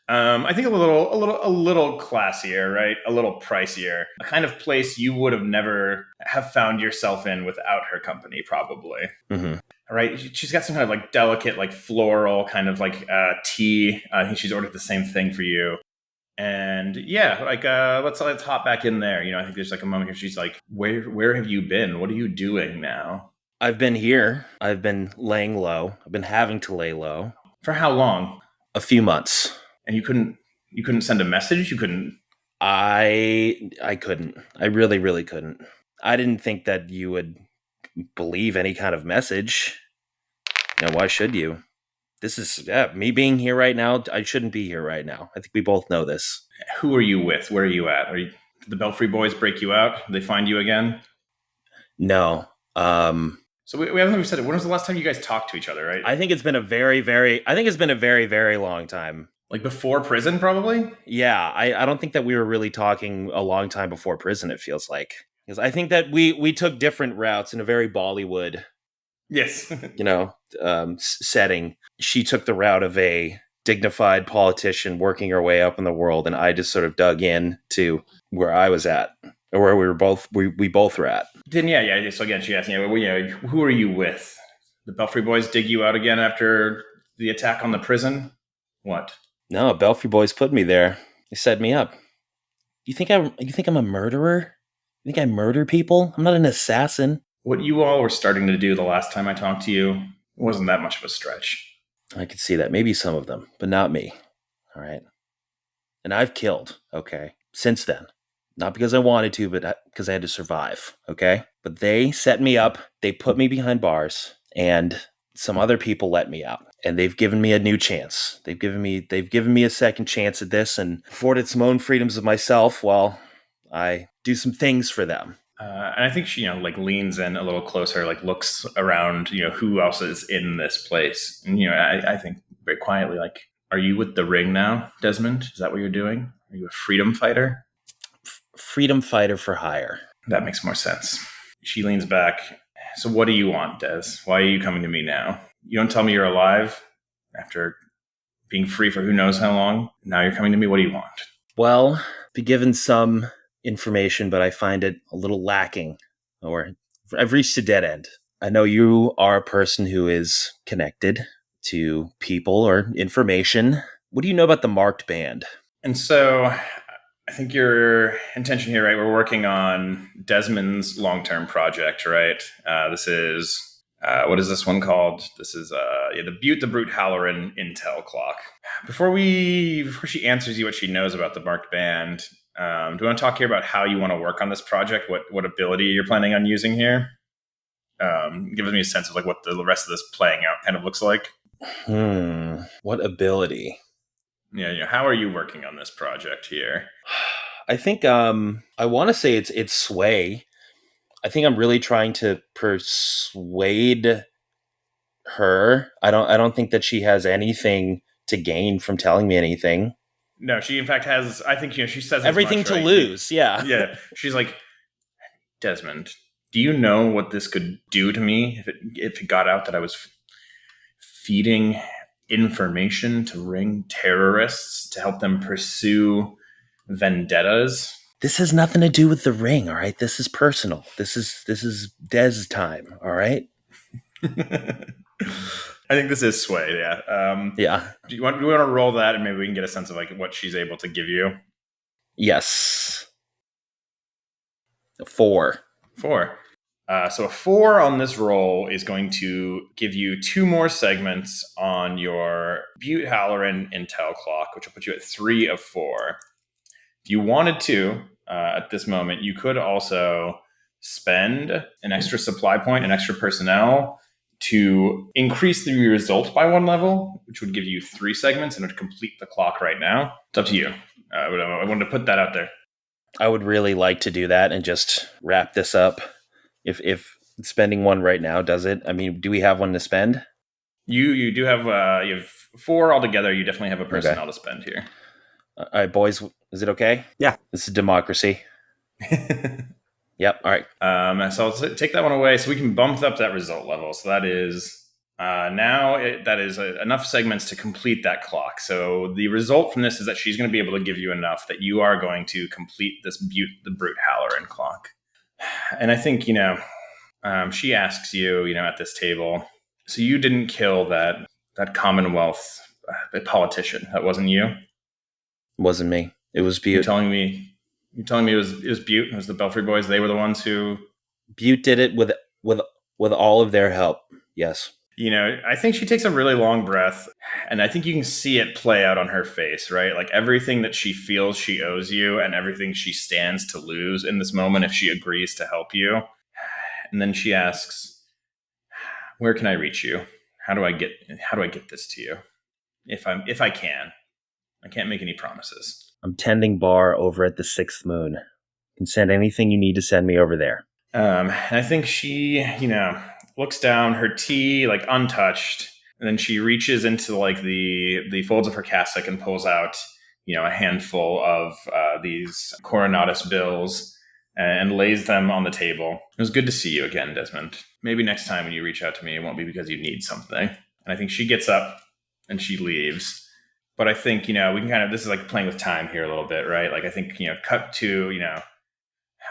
I think a little classier, right? A little pricier. A kind of place you would have never have found yourself in without her company, probably. Mm-hmm. Right? She's got some kind of like delicate, like floral kind of like tea. I think she's ordered the same thing for you. And yeah, like let's hop back in there. I think there's like a moment here. She's like, "Where have you been? What are you doing now?" I've been here. I've been laying low. I've been having to lay low. For how long? A few months. And you couldn't send a message? You couldn't? I couldn't. I really, really couldn't. I didn't think that you would believe any kind of message. Why should you? This is me being here right now. I shouldn't be here right now. I think we both know this. Who are you with? Where are you at? Did the Belfry boys break you out? Did they find you again? No. So we haven't even said it. When was the last time you guys talked to each other, right? I think it's been a very, very long time. Like before prison, probably? Yeah, I don't think that we were really talking a long time before prison, it feels like. Because I think that we took different routes in a very Bollywood yes. setting. She took the route of a dignified politician working her way up in the world, and I just sort of dug in to where I was at, or where we both were at. Then yeah. So again, she asked me, who are you with? The Belfry boys dig you out again after the attack on the prison? What? No, Belfry boys put me there. They set me up. You think I'm a murderer? You think I murder people? I'm not an assassin. What you all were starting to do the last time I talked to you wasn't that much of a stretch. I could see that. Maybe some of them, but not me. All right. And I've killed, okay, since then. Not because I wanted to, but because I had to survive, okay? But they set me up. They put me behind bars, and some other people let me out. And they've given me a new chance. They've given me a second chance at this and afforded some own freedoms of myself while I do some things for them. And I think she, like leans in a little closer, like looks around, who else is in this place. And, I think very quietly, like, are you with the ring now, Desmond? Is that what you're doing? Are you a freedom fighter? Freedom fighter for hire. That makes more sense. She leans back. So what do you want, Des? Why are you coming to me now? You don't tell me you're alive after being free for who knows how long. Now you're coming to me. What do you want? Well, be given some information, but I find it a little lacking, or I've reached a dead end. I know you are a person who is connected to people or information. What do you know about the Marked Band? And so I think your intention here, right? We're working on Desmond's long-term project, right? This is, what is this one called? This is the Butte the Brute Halloran Intel Clock. Before she answers you what she knows about the Marked Band, do you want to talk here about how you want to work on this project? What ability you're planning on using here? Give me a sense of like what the rest of this playing out kind of looks like. What ability? Yeah. How are you working on this project here? I think I want to say it's sway. I think I'm really trying to persuade her. I don't think that she has anything to gain from telling me anything. No, she in fact has. I think she says everything to lose. Yeah, yeah. She's like, Desmond, do you know what this could do to me if it got out that I was feeding information to ring terrorists to help them pursue vendettas? This has nothing to do with the ring, all right? This is personal. This is Des time, all right? I think this is sway, yeah. Yeah. Do you want to roll that, and maybe we can get a sense of like what she's able to give you? Yes. 4. So a 4 on this roll is going to give you 2 more segments on your Butte Halloran Intel Clock, which will put you at 3 of 4. If you wanted to, at this moment, you could also spend an extra supply point, an extra personnel, to increase the result by 1 level, which would give you 3 segments and would complete the clock right now. It's up to you. I wanted to put that out there. I would really like to do that and just wrap this up. If spending 1 right now does it, I mean, do we have 1 to spend? You do have you have 4 altogether. You definitely have a personnel to spend here. All right, boys, is it okay? Yeah, this is democracy. Yep. All right. So I'll take that one away, so we can bump up that result level. So that is enough segments to complete that clock. So the result from this is that she's going to be able to give you enough that you are going to complete this Butte the Brute Halloran clock. And I think she asks you, at this table. So you didn't kill that Commonwealth politician. That wasn't you. It wasn't me. It was Butte. You're telling me it was Butte. It was the Belfry boys. They were the ones who. Butte did it with all of their help. Yes. I think she takes a really long breath, and I think you can see it play out on her face, right? Like everything that she feels she owes you and everything she stands to lose in this moment if she agrees to help you. And then she asks, where can I reach you? How do I get this to you? If I can. I can't make any promises. I'm tending bar over at the 6th moon. You can send anything you need to send me over there. And I think she, looks down, her tea like untouched, and then she reaches into like the folds of her cassock and pulls out, a handful of these Coronatus bills and lays them on the table. It was good to see you again, Desmond. Maybe next time when you reach out to me, it won't be because you need something. And I think she gets up and she leaves. But I think, we can this is like playing with time here a little bit, right? Like I think, cut to,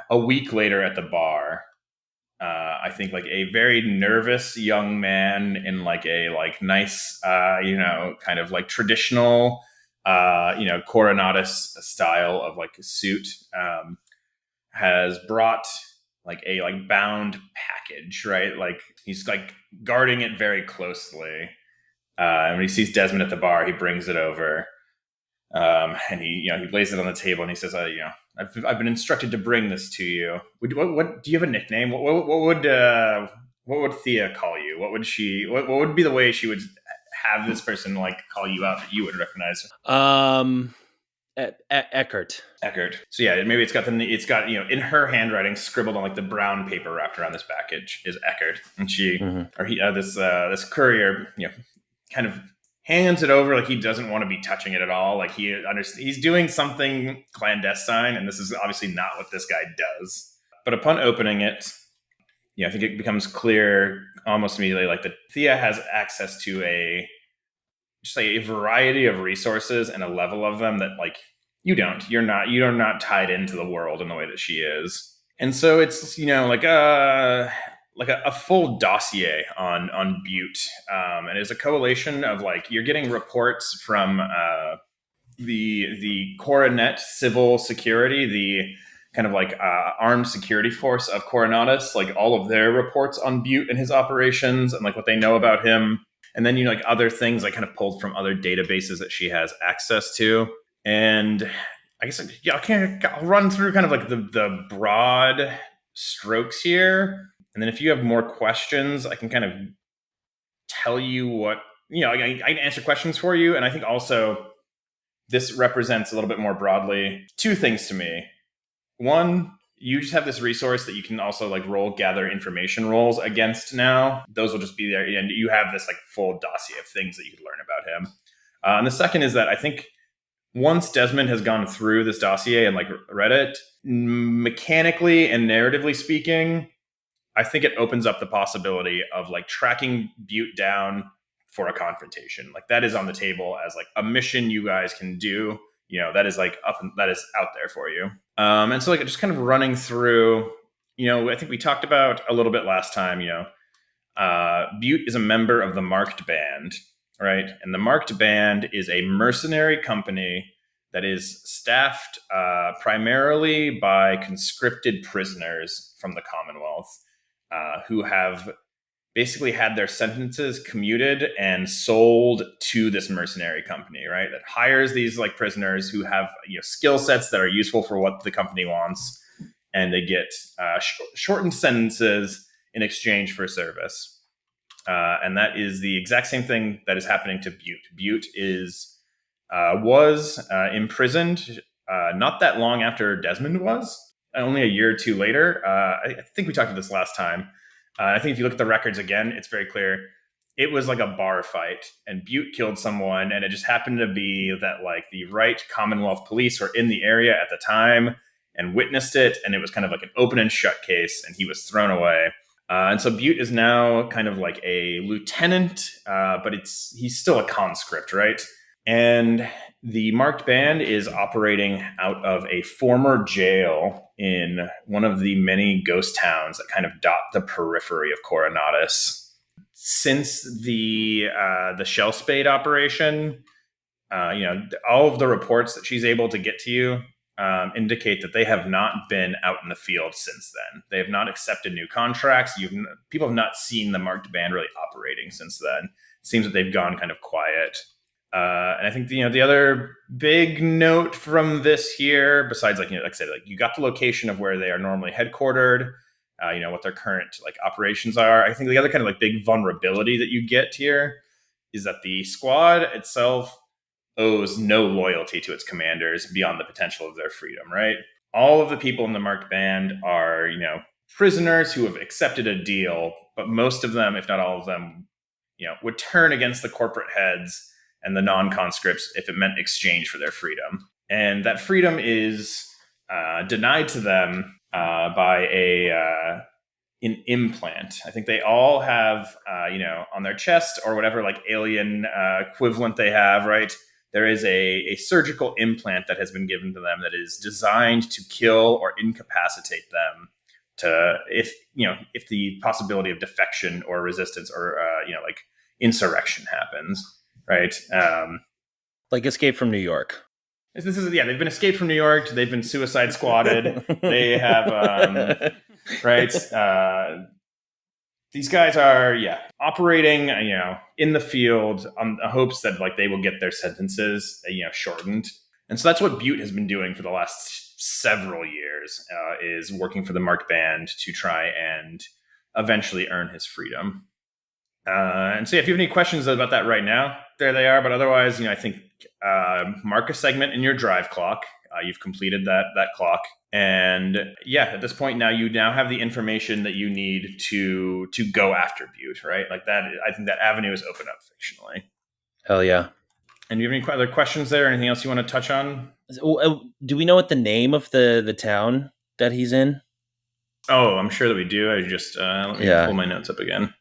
a week later at the bar, I think like a very nervous young man in like a like nice, kind of like traditional, Coronatus style of like a suit, has brought like a like bound package, right? Like he's like guarding it very closely. And when he sees Desmond at the bar, he brings it over, and he lays it on the table, and he says, I've been instructed to bring this to you. What do you have a nickname? What would Thea call you? What would be the way she would have this person like call you out that you would recognize? Eckert. So yeah, maybe it's got in her handwriting scribbled on like the brown paper wrapped around this package is Eckert, and this courier kind of hands it over like he doesn't want to be touching it at all. Like he's doing something clandestine, and this is obviously not what this guy does. But upon opening it, I think it becomes clear almost immediately like that Thea has access to a just like a variety of resources and a level of them that like you're not tied into the world in the way that she is. And so it's, like a full dossier on Butte, and it's a coalition of like you're getting reports from the Coronet civil security, the kind of like armed security force of Coronatus, like all of their reports on Butte and his operations and like what they know about him. And then, like other things like kind of pulled from other databases that she has access to. And I guess I'll run through kind of like the broad strokes here. And then if you have more questions, I can kind of tell you what, I can answer questions for you. And I think also this represents a little bit more broadly two things to me. One, you just have this resource that you can also like gather information rolls against now. Those will just be there. And you have this like full dossier of things that you can learn about him. And the second is that I think once Desmond has gone through this dossier and like read it, mechanically and narratively speaking, I think it opens up the possibility of like tracking Butte down for a confrontation. Like that is on the table as like a mission you guys can do. That is like that is out there for you. And so like just kind of running through, I think we talked about a little bit last time, Butte is a member of the Marked Band, right? And the Marked Band is a mercenary company that is staffed primarily by conscripted prisoners from the Commonwealth who have basically had their sentences commuted and sold to this mercenary company, right? That hires these like prisoners who have skill sets that are useful for what the company wants, and they get shortened sentences in exchange for service. And that is the exact same thing that is happening to Butte. Butte was imprisoned not that long after Desmond was, only a year or two later. I think we talked about this last time. I think if you look at the records again, it's very clear. It was like a bar fight, and Butte killed someone, and it just happened to be that like the right Commonwealth police were in the area at the time and witnessed it, and it was kind of like an open and shut case, and he was thrown away. And so Butte is now kind of like a lieutenant, but he's still a conscript, right? And the Marked Band is operating out of a former jail in one of the many ghost towns that kind of dot the periphery of Coronatus. Since the Shell Spade operation, all of the reports that she's able to get to you indicate that they have not been out in the field since then. They have not accepted new contracts. People have not seen the Marked Band really operating since then. It seems that they've gone kind of quiet. And I think the other big note from this here, besides like I said, like you got the location of where they are normally headquartered, what their current like operations are. I think the other kind of like big vulnerability that you get here is that the squad itself owes no loyalty to its commanders beyond the potential of their freedom. Right? All of the people in the Marked Band are prisoners who have accepted a deal, but most of them, if not all of them, would turn against the corporate heads and the non-conscripts if it meant exchange for their freedom. And that freedom is denied to them by an implant. I think they all have, on their chest or whatever like alien equivalent they have, right? There is a surgical implant that has been given to them that is designed to kill or incapacitate them if the possibility of defection or resistance or, like insurrection happens. Right. Like Escape from New York. They've been escaped from New York. They've been suicide squatted. They have, right. These guys are, operating, in the field on the hopes that like they will get their sentences, shortened. And so that's what Butte has been doing for the last several years, is working for the Marked Band to try and eventually earn his freedom. And so if you have any questions about that right now, there they are. But otherwise, I think mark a segment in your drive clock. You've completed that clock. And at this point now, you now have the information that you need to go after Butte, right? Like that, I think that avenue is open up fictionally. Hell yeah. And do you have any other questions there? Anything else you want to touch on? Do we know what the name of the town that he's in? Oh, I'm sure that we do. I just let me pull my notes up again.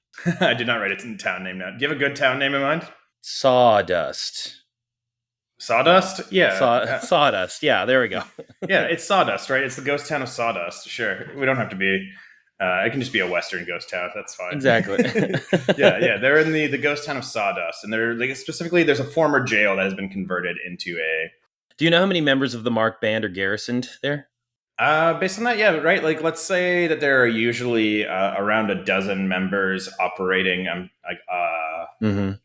I did not write a town name down. Do you have a good town name in mind? Sawdust. Sawdust? Yeah. Sawdust. Yeah, there we go. Yeah, it's Sawdust, right? It's the ghost town of Sawdust. Sure. We don't have to be... it can just be a Western ghost town. That's fine. Exactly. Yeah. They're in the ghost town of Sawdust. And they're like, specifically, there's a former jail that has been converted into a... Do you know how many members of the Mark Band are garrisoned there? Based on that, yeah, right. Like, let's say that there are usually around a dozen members operating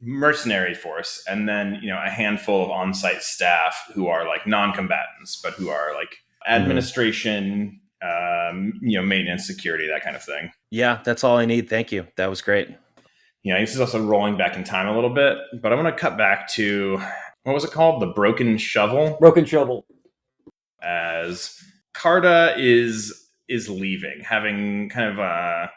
mercenary force, and then a handful of on-site staff who are like non-combatants, but who are like administration, maintenance, security, that kind of thing. Yeah, that's all I need. Thank you. That was great. This is also rolling back in time a little bit, but I'm going to cut back to what was it called? The Broken Shovel. Broken Shovel. As Carta is leaving, having kind of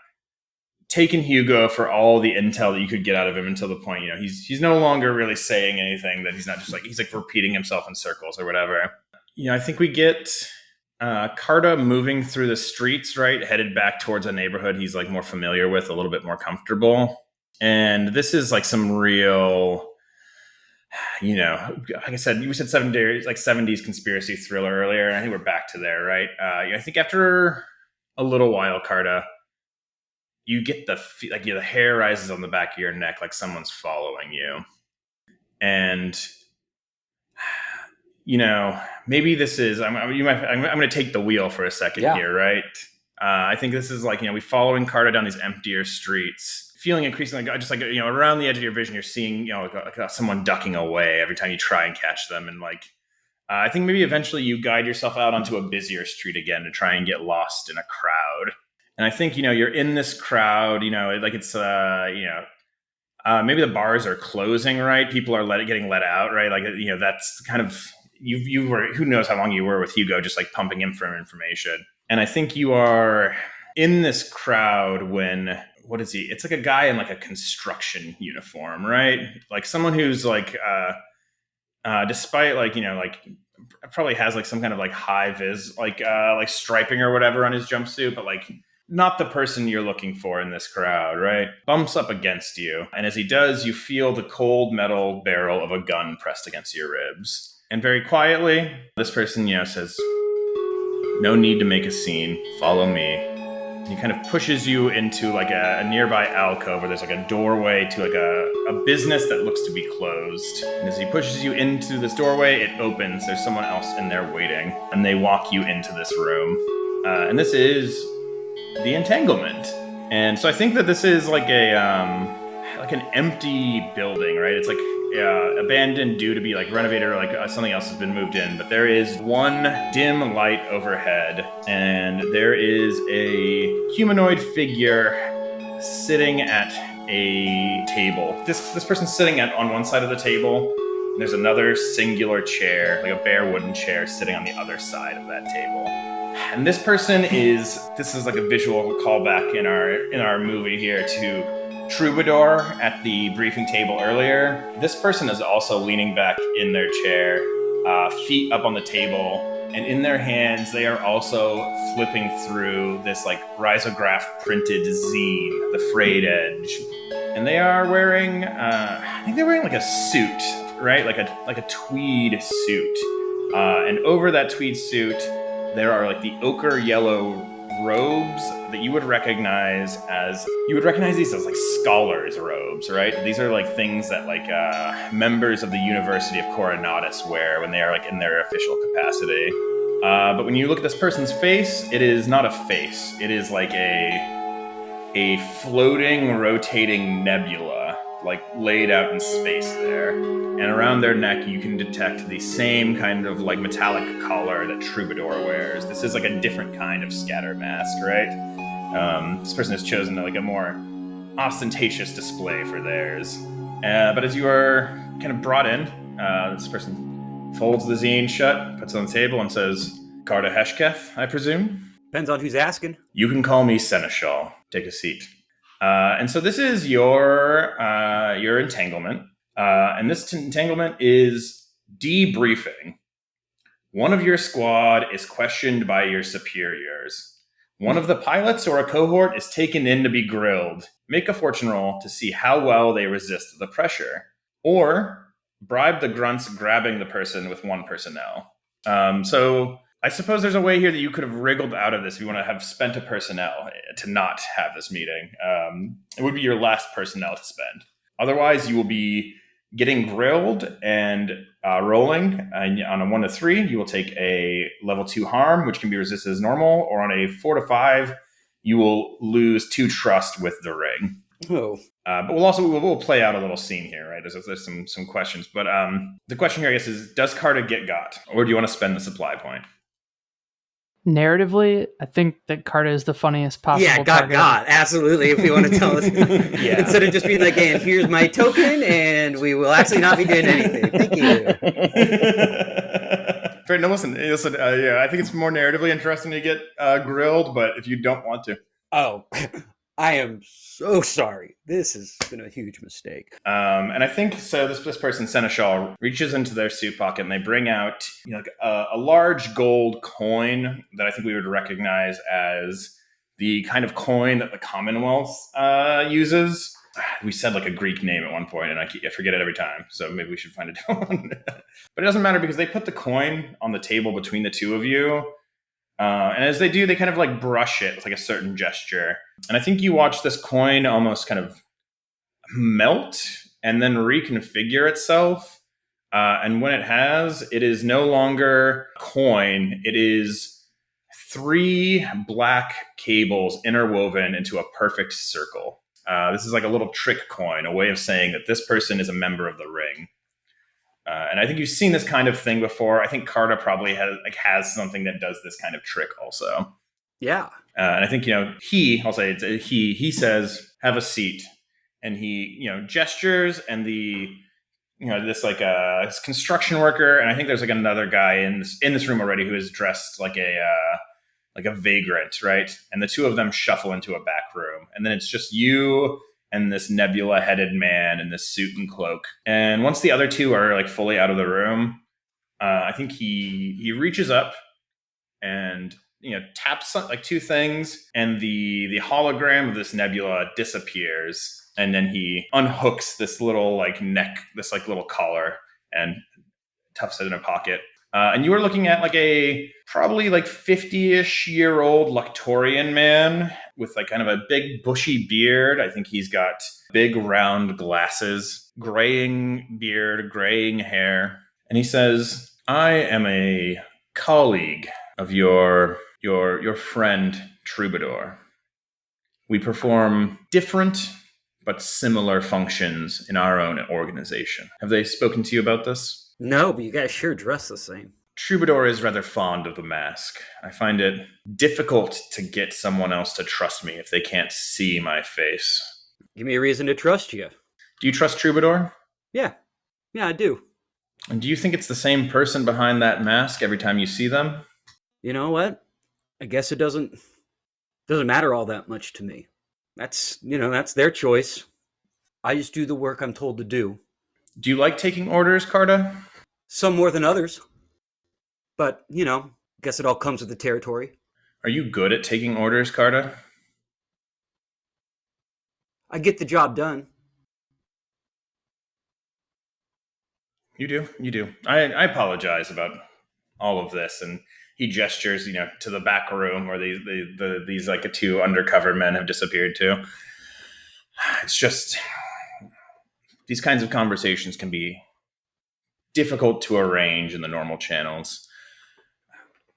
taken Hugo for all the intel that you could get out of him until the point, he's no longer really saying anything, that he's not just he's repeating himself in circles or whatever. I think we get Carta moving through the streets, right, headed back towards a neighborhood he's more familiar with, a little bit more comfortable. And this is some real... like I said, we said 70s conspiracy thriller earlier, and I think we're back to there, right? I think after a little while, Carta, you get the hair rises on the back of your neck, like someone's following you. And, maybe this is, I'm going to take the wheel for a second here, right? I think this is we following Carta down these emptier streets, feeling increasingly around the edge of your vision, you're seeing someone ducking away every time you try and catch them, and I think maybe eventually you guide yourself out onto a busier street again to try and get lost in a crowd. And I think you're in this crowd, it's maybe the bars are closing, right? People are getting let out, right? That's kind of you were, who knows how long you were with Hugo, just pumping him for information. And I think you are in this crowd when, what is he? It's a guy in a construction uniform, right? Someone who's despite probably has some kind of high vis, striping or whatever on his jumpsuit, but not the person you're looking for in this crowd, right? Bumps up against you. And as he does, you feel the cold metal barrel of a gun pressed against your ribs. And very quietly, this person, says, "No need to make a scene. Follow me." He kind of pushes you into a nearby alcove where there's a doorway to a business that looks to be closed. And as he pushes you into this doorway, it opens. There's someone else in there waiting, and they walk you into this room. And this is the Entanglement. And so I think that this is an empty building, right? It's abandoned due to be renovated, or something else has been moved in. But there is one dim light overhead, and there is a humanoid figure sitting at a table. This person's sitting on one side of the table, and there's another singular chair, a bare wooden chair, sitting on the other side of that table. And this person is a visual callback in our movie here to Troubadour at the briefing table earlier. This person is also leaning back in their chair, feet up on the table, and in their hands they are also flipping through this risograph printed zine, The Frayed Edge. And they are wearing, I think they're wearing a suit, right? Like a tweed suit. And over that tweed suit, there are the ochre yellow robes that you would recognize these as scholars' robes, right? These are things that members of the University of Coronatus wear when they are in their official capacity. But when you look at this person's face, it is not a face. It is a floating, rotating nebula, laid out in space there. And around their neck, you can detect the same kind of metallic collar that Troubadour wears. This is a different kind of scatter mask, right? This person has chosen a more ostentatious display for theirs. But as you are kind of brought in, this person folds the zine shut, puts it on the table, and says, "Carta Heshketh, I presume?" Depends on who's asking. "You can call me Seneschal. Take a seat." And so this is your entanglement. And this entanglement is debriefing. One of your squad is questioned by your superiors. One of the pilots or a cohort is taken in to be grilled. Make a fortune roll to see how well they resist the pressure. or bribe the grunts grabbing the person with 1 personnel. So I suppose there's a way here that you could have wriggled out of this if you want to have spent a personnel to not have this meeting. It would be your last personnel to spend. Otherwise, you will be getting grilled and rolling. And on a 1 to 3, you will take a level 2 harm, which can be resisted as normal. Or on a 4 to 5, you will lose 2 trust with the ring. Oh. But we'll play out a little scene here, right? There's some questions. But the question here, I guess, is does Carta get got? Or do you want to spend the supply point? Narratively, I think that Carta is the funniest possible target. God, absolutely, if we want to tell us. Yeah. Instead of just being like, and here's my token, and we will actually not be doing anything. Thank you. Great. No, listen. Yeah, I think it's more narratively interesting to get grilled, but if you don't want to. Oh, I am so sorry. This has been a huge mistake. And I think so. This person, Seneschal, reaches into their suit pocket and they bring out a large gold coin that I think we would recognize as the kind of coin that the Commonwealth uses. We said like a Greek name at one point, and I forget it every time. So maybe we should find a different one. But it doesn't matter because they put the coin on the table between the two of you. And as they do, they kind of like brush it with like a certain gesture. And I think you watch this coin almost kind of melt and then reconfigure itself. And when it has, it is no longer a coin. It is 3 black cables interwoven into a perfect circle. This is like a little trick coin, a way of saying that this person is a member of the ring. And I think you've seen this kind of thing before. I think Carta probably has something that does this kind of trick also. Yeah. And I think, he says, have a seat. And he, gestures and this construction worker. And I think there's like another guy in this room already who is dressed like a vagrant, right? And the two of them shuffle into a back room. And then it's just you and this nebula-headed man in this suit and cloak. And once the other two are like fully out of the room, I think he reaches up and taps like 2 things, and the hologram of this nebula disappears. And then he unhooks this little like neck, this like little collar, and tucks it in a pocket. And you were looking at like a probably like 50-ish year old Luctorian man with like kind of a big bushy beard. I think he's got big round glasses, graying beard, graying hair. And he says, I am a colleague of your friend Troubadour. We perform different but similar functions in our own organization. Have they spoken to you about this? No, but you guys sure dress the same. Troubadour is rather fond of the mask. I find it difficult to get someone else to trust me if they can't see my face. Give me a reason to trust you. Do you trust Troubadour? Yeah, I do. And do you think it's the same person behind that mask every time you see them? You know what? I guess it doesn't matter all that much to me. That's their choice. I just do the work I'm told to do. Do you like taking orders, Carta? Some more than others. But, guess it all comes with the territory. Are you good at taking orders, Carta? I get the job done. You do. I apologize about all of this. And he gestures, to the back room where these like 2 undercover men have disappeared to. It's just, these kinds of conversations can be difficult to arrange in the normal channels.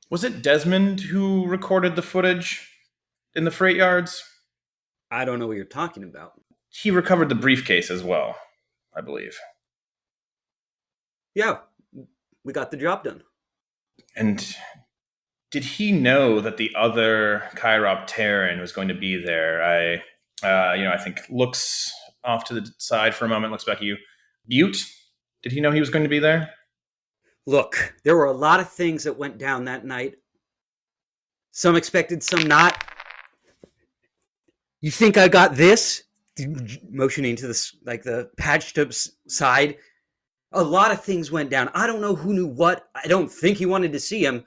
Was it Desmond who recorded the footage in the freight yards? I don't know what you're talking about. He recovered the briefcase as well, I believe. Yeah, we got the job done. And did he know that the other Chiropteran was going to be there? I think looks off to the side for a moment, looks back at you. Butte, did he know he was going to be there? Look, there were a lot of things that went down that night. Some expected, some not. You think I got this? Motioning to the patched up side. A lot of things went down. I don't know who knew what. I don't think he wanted to see him.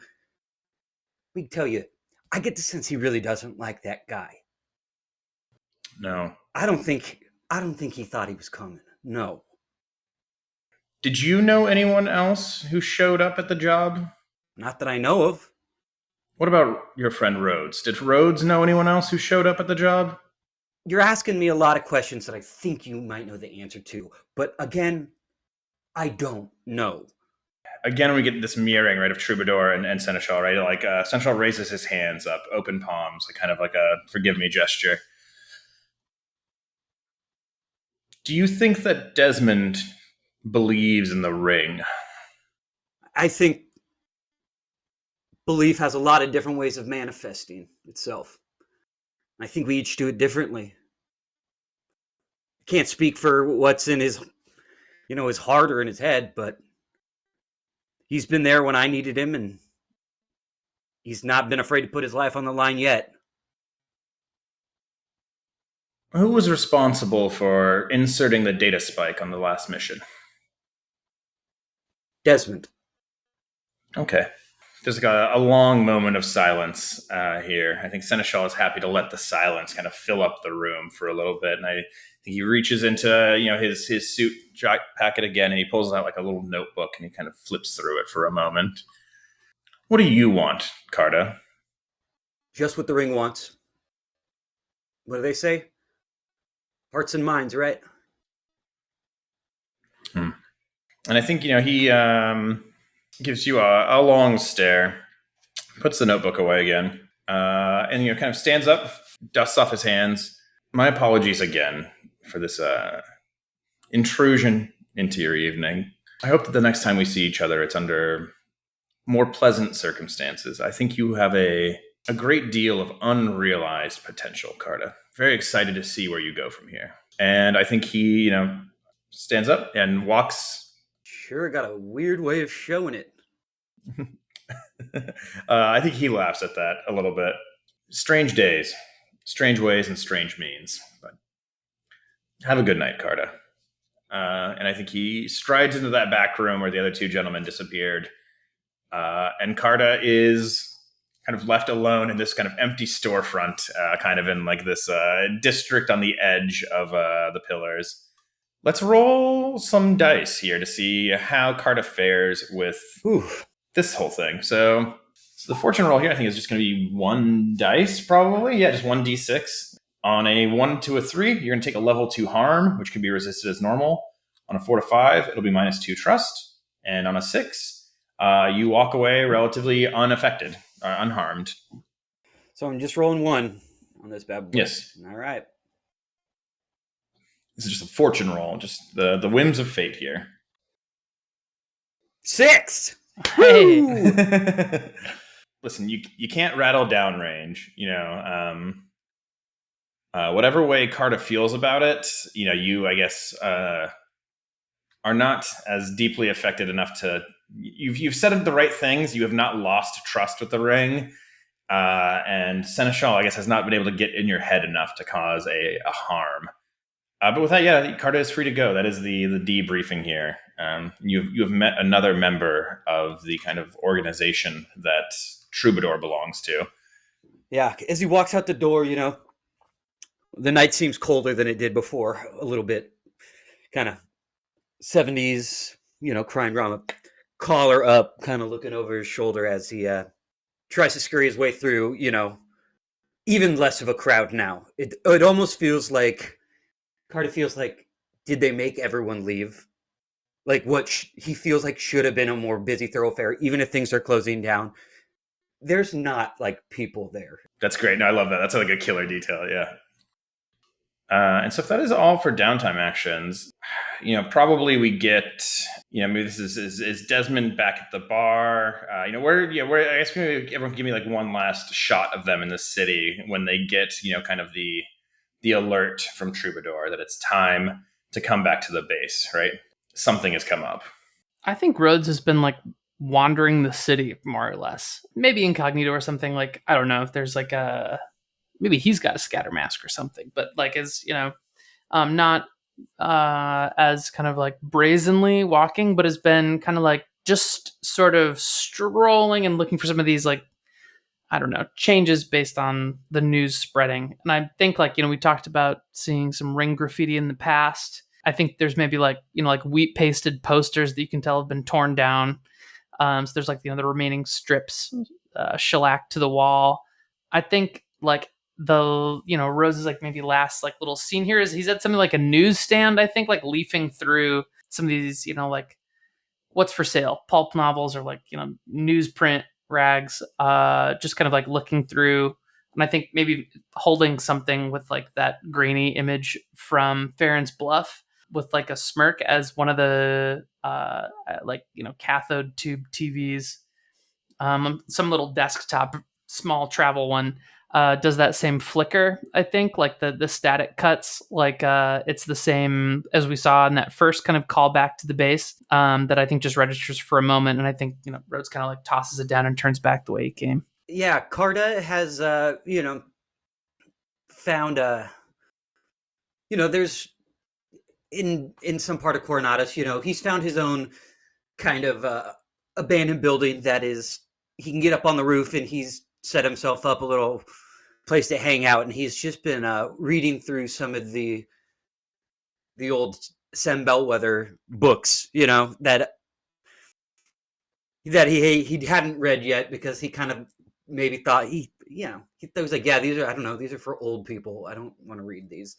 Let me tell you, I get the sense he really doesn't like that guy. No. I don't think he thought he was coming. No. Did you know anyone else who showed up at the job? Not that I know of. What about your friend Rhodes? Did Rhodes know anyone else who showed up at the job? You're asking me a lot of questions that I think you might know the answer to. But again, I don't know. Again, we get this mirroring, right, of Troubadour and Seneschal, right? Like, Seneschal raises his hands up, open palms, like, kind of like a forgive me gesture. Do you think that Desmond believes in the ring? I think belief has a lot of different ways of manifesting itself. I think we each do it differently. Can't speak for what's in his heart or in his head, but he's been there when I needed him, and he's not been afraid to put his life on the line yet. Who was responsible for inserting the data spike on the last mission? Desmond. Okay. There's like a long moment of silence here. I think Seneschal is happy to let the silence kind of fill up the room for a little bit, and I think he reaches into his suit packet again, and he pulls out like a little notebook, and he kind of flips through it for a moment. What do you want, Carta? Just what the ring wants. What do they say? Hearts and minds, right? And I think he gives you a long stare, puts the notebook away again, and kind of stands up, dusts off his hands. My apologies again for this intrusion into your evening. I hope that the next time we see each other, it's under more pleasant circumstances. I think you have a great deal of unrealized potential, Carta. Very excited to see where you go from here. And I think he, stands up and walks. Sure got a weird way of showing it. I think he laughs at that a little bit. Strange days, strange ways, and strange means. But have a good night, Carta. And I think he strides into that back room where the other two gentlemen disappeared. And Carta is kind of left alone in this kind of empty storefront, kind of in like this district on the edge of the pillars. Let's roll some dice here to see how Carta fares with this whole thing. So the fortune roll here, I think, is just going to be 1 dice, probably. Yeah, just 1d6. On a 1 to a 3, you're going to take a level 2 harm, which can be resisted as normal. On a 4 to 5, it'll be -2 trust. And on a 6, you walk away relatively unaffected, unharmed. So I'm just rolling 1 on this bad boy. Yes. All right. This is just a fortune roll, just the whims of fate here. 6! Hey. Listen, you can't rattle downrange. Whatever way Carta feels about it, you, I guess, are not as deeply affected enough to. You've said the right things. You have not lost trust with the ring, and Seneschal, I guess, has not been able to get in your head enough to cause a harm. But with that, yeah, Carta is free to go. That is the debriefing here. You have met another member of the kind of organization that Troubadour belongs to. Yeah, as he walks out the door, the night seems colder than it did before, a little bit. Kind of 70s, crime drama. Collar up, kind of looking over his shoulder as he tries to scurry his way through, even less of a crowd now. It almost feels like, Carta feels like, did they make everyone leave? Like what he feels like should have been a more busy thoroughfare, even if things are closing down. There's not like people there. That's great. No, I love that. That's like a killer detail. Yeah. And so if that is all for downtime actions, probably we get, maybe this is Desmond back at the bar. Where I guess maybe everyone can give me like one last shot of them in the city when they get, kind of the alert from Troubadour that it's time to come back to the base, right? Something has come up. I think Rhodes has been like wandering the city more or less, maybe incognito or something. Like, I don't know if there's like maybe he's got a scatter mask or something, but like as not as kind of like brazenly walking, but has been kind of like just sort of strolling and looking for some of these like, I don't know, changes based on the news spreading. And I think like, we talked about seeing some ring graffiti in the past. I think there's maybe like wheat pasted posters that you can tell have been torn down. So there's like the remaining strips shellacked to the wall. I think like the Rose's like maybe last like little scene here is he's at something like a newsstand, I think, like leafing through some of these like what's for sale pulp novels or like newsprint rags, just kind of like looking through, and I think maybe holding something with like that grainy image from Farron's Bluff with like a smirk as one of the cathode tube TVs. Some little desktop small travel one does that same flicker, I think, like the static cuts, like it's the same as we saw in that first kind of callback to the base, that I think just registers for a moment, and I think Rhodes kind of like tosses it down and turns back the way he came. Yeah, Carta has found there's in some part of Coronatus, he's found his own kind of abandoned building that is he can get up on the roof, and he's set himself up a little place to hang out, and he's just been reading through some of the old Sam Bellwether books, that he hadn't read yet because he kind of maybe thought he was like, yeah, these are for old people. I don't want to read these.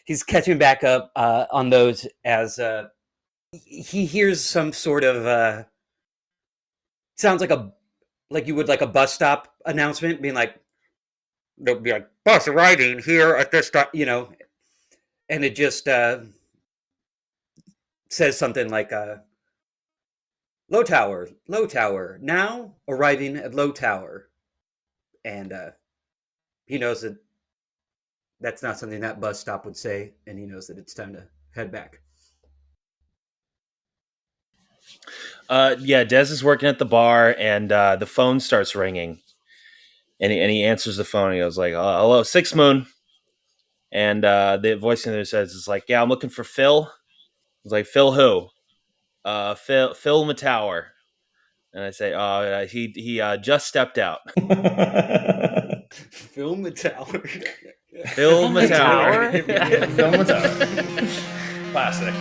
He's catching back up on those as he hears some sort of sounds like you would like a bus stop announcement being like, they'll be like, bus arriving here at this stop, and it just says something like Lowtower now arriving at Lowtower, and he knows that that's not something that bus stop would say, and he knows that it's time to head back. Des is working at the bar, and the phone starts ringing, and he answers the phone. He goes like, "Hello, Six Moon," and the voice in there says, "It's like, yeah, I'm looking for Phil." It's like, "Phil who?" Phil Matower. And I say, he just stepped out. Phil Matower. Phil Matower. Phil Matower. Classic.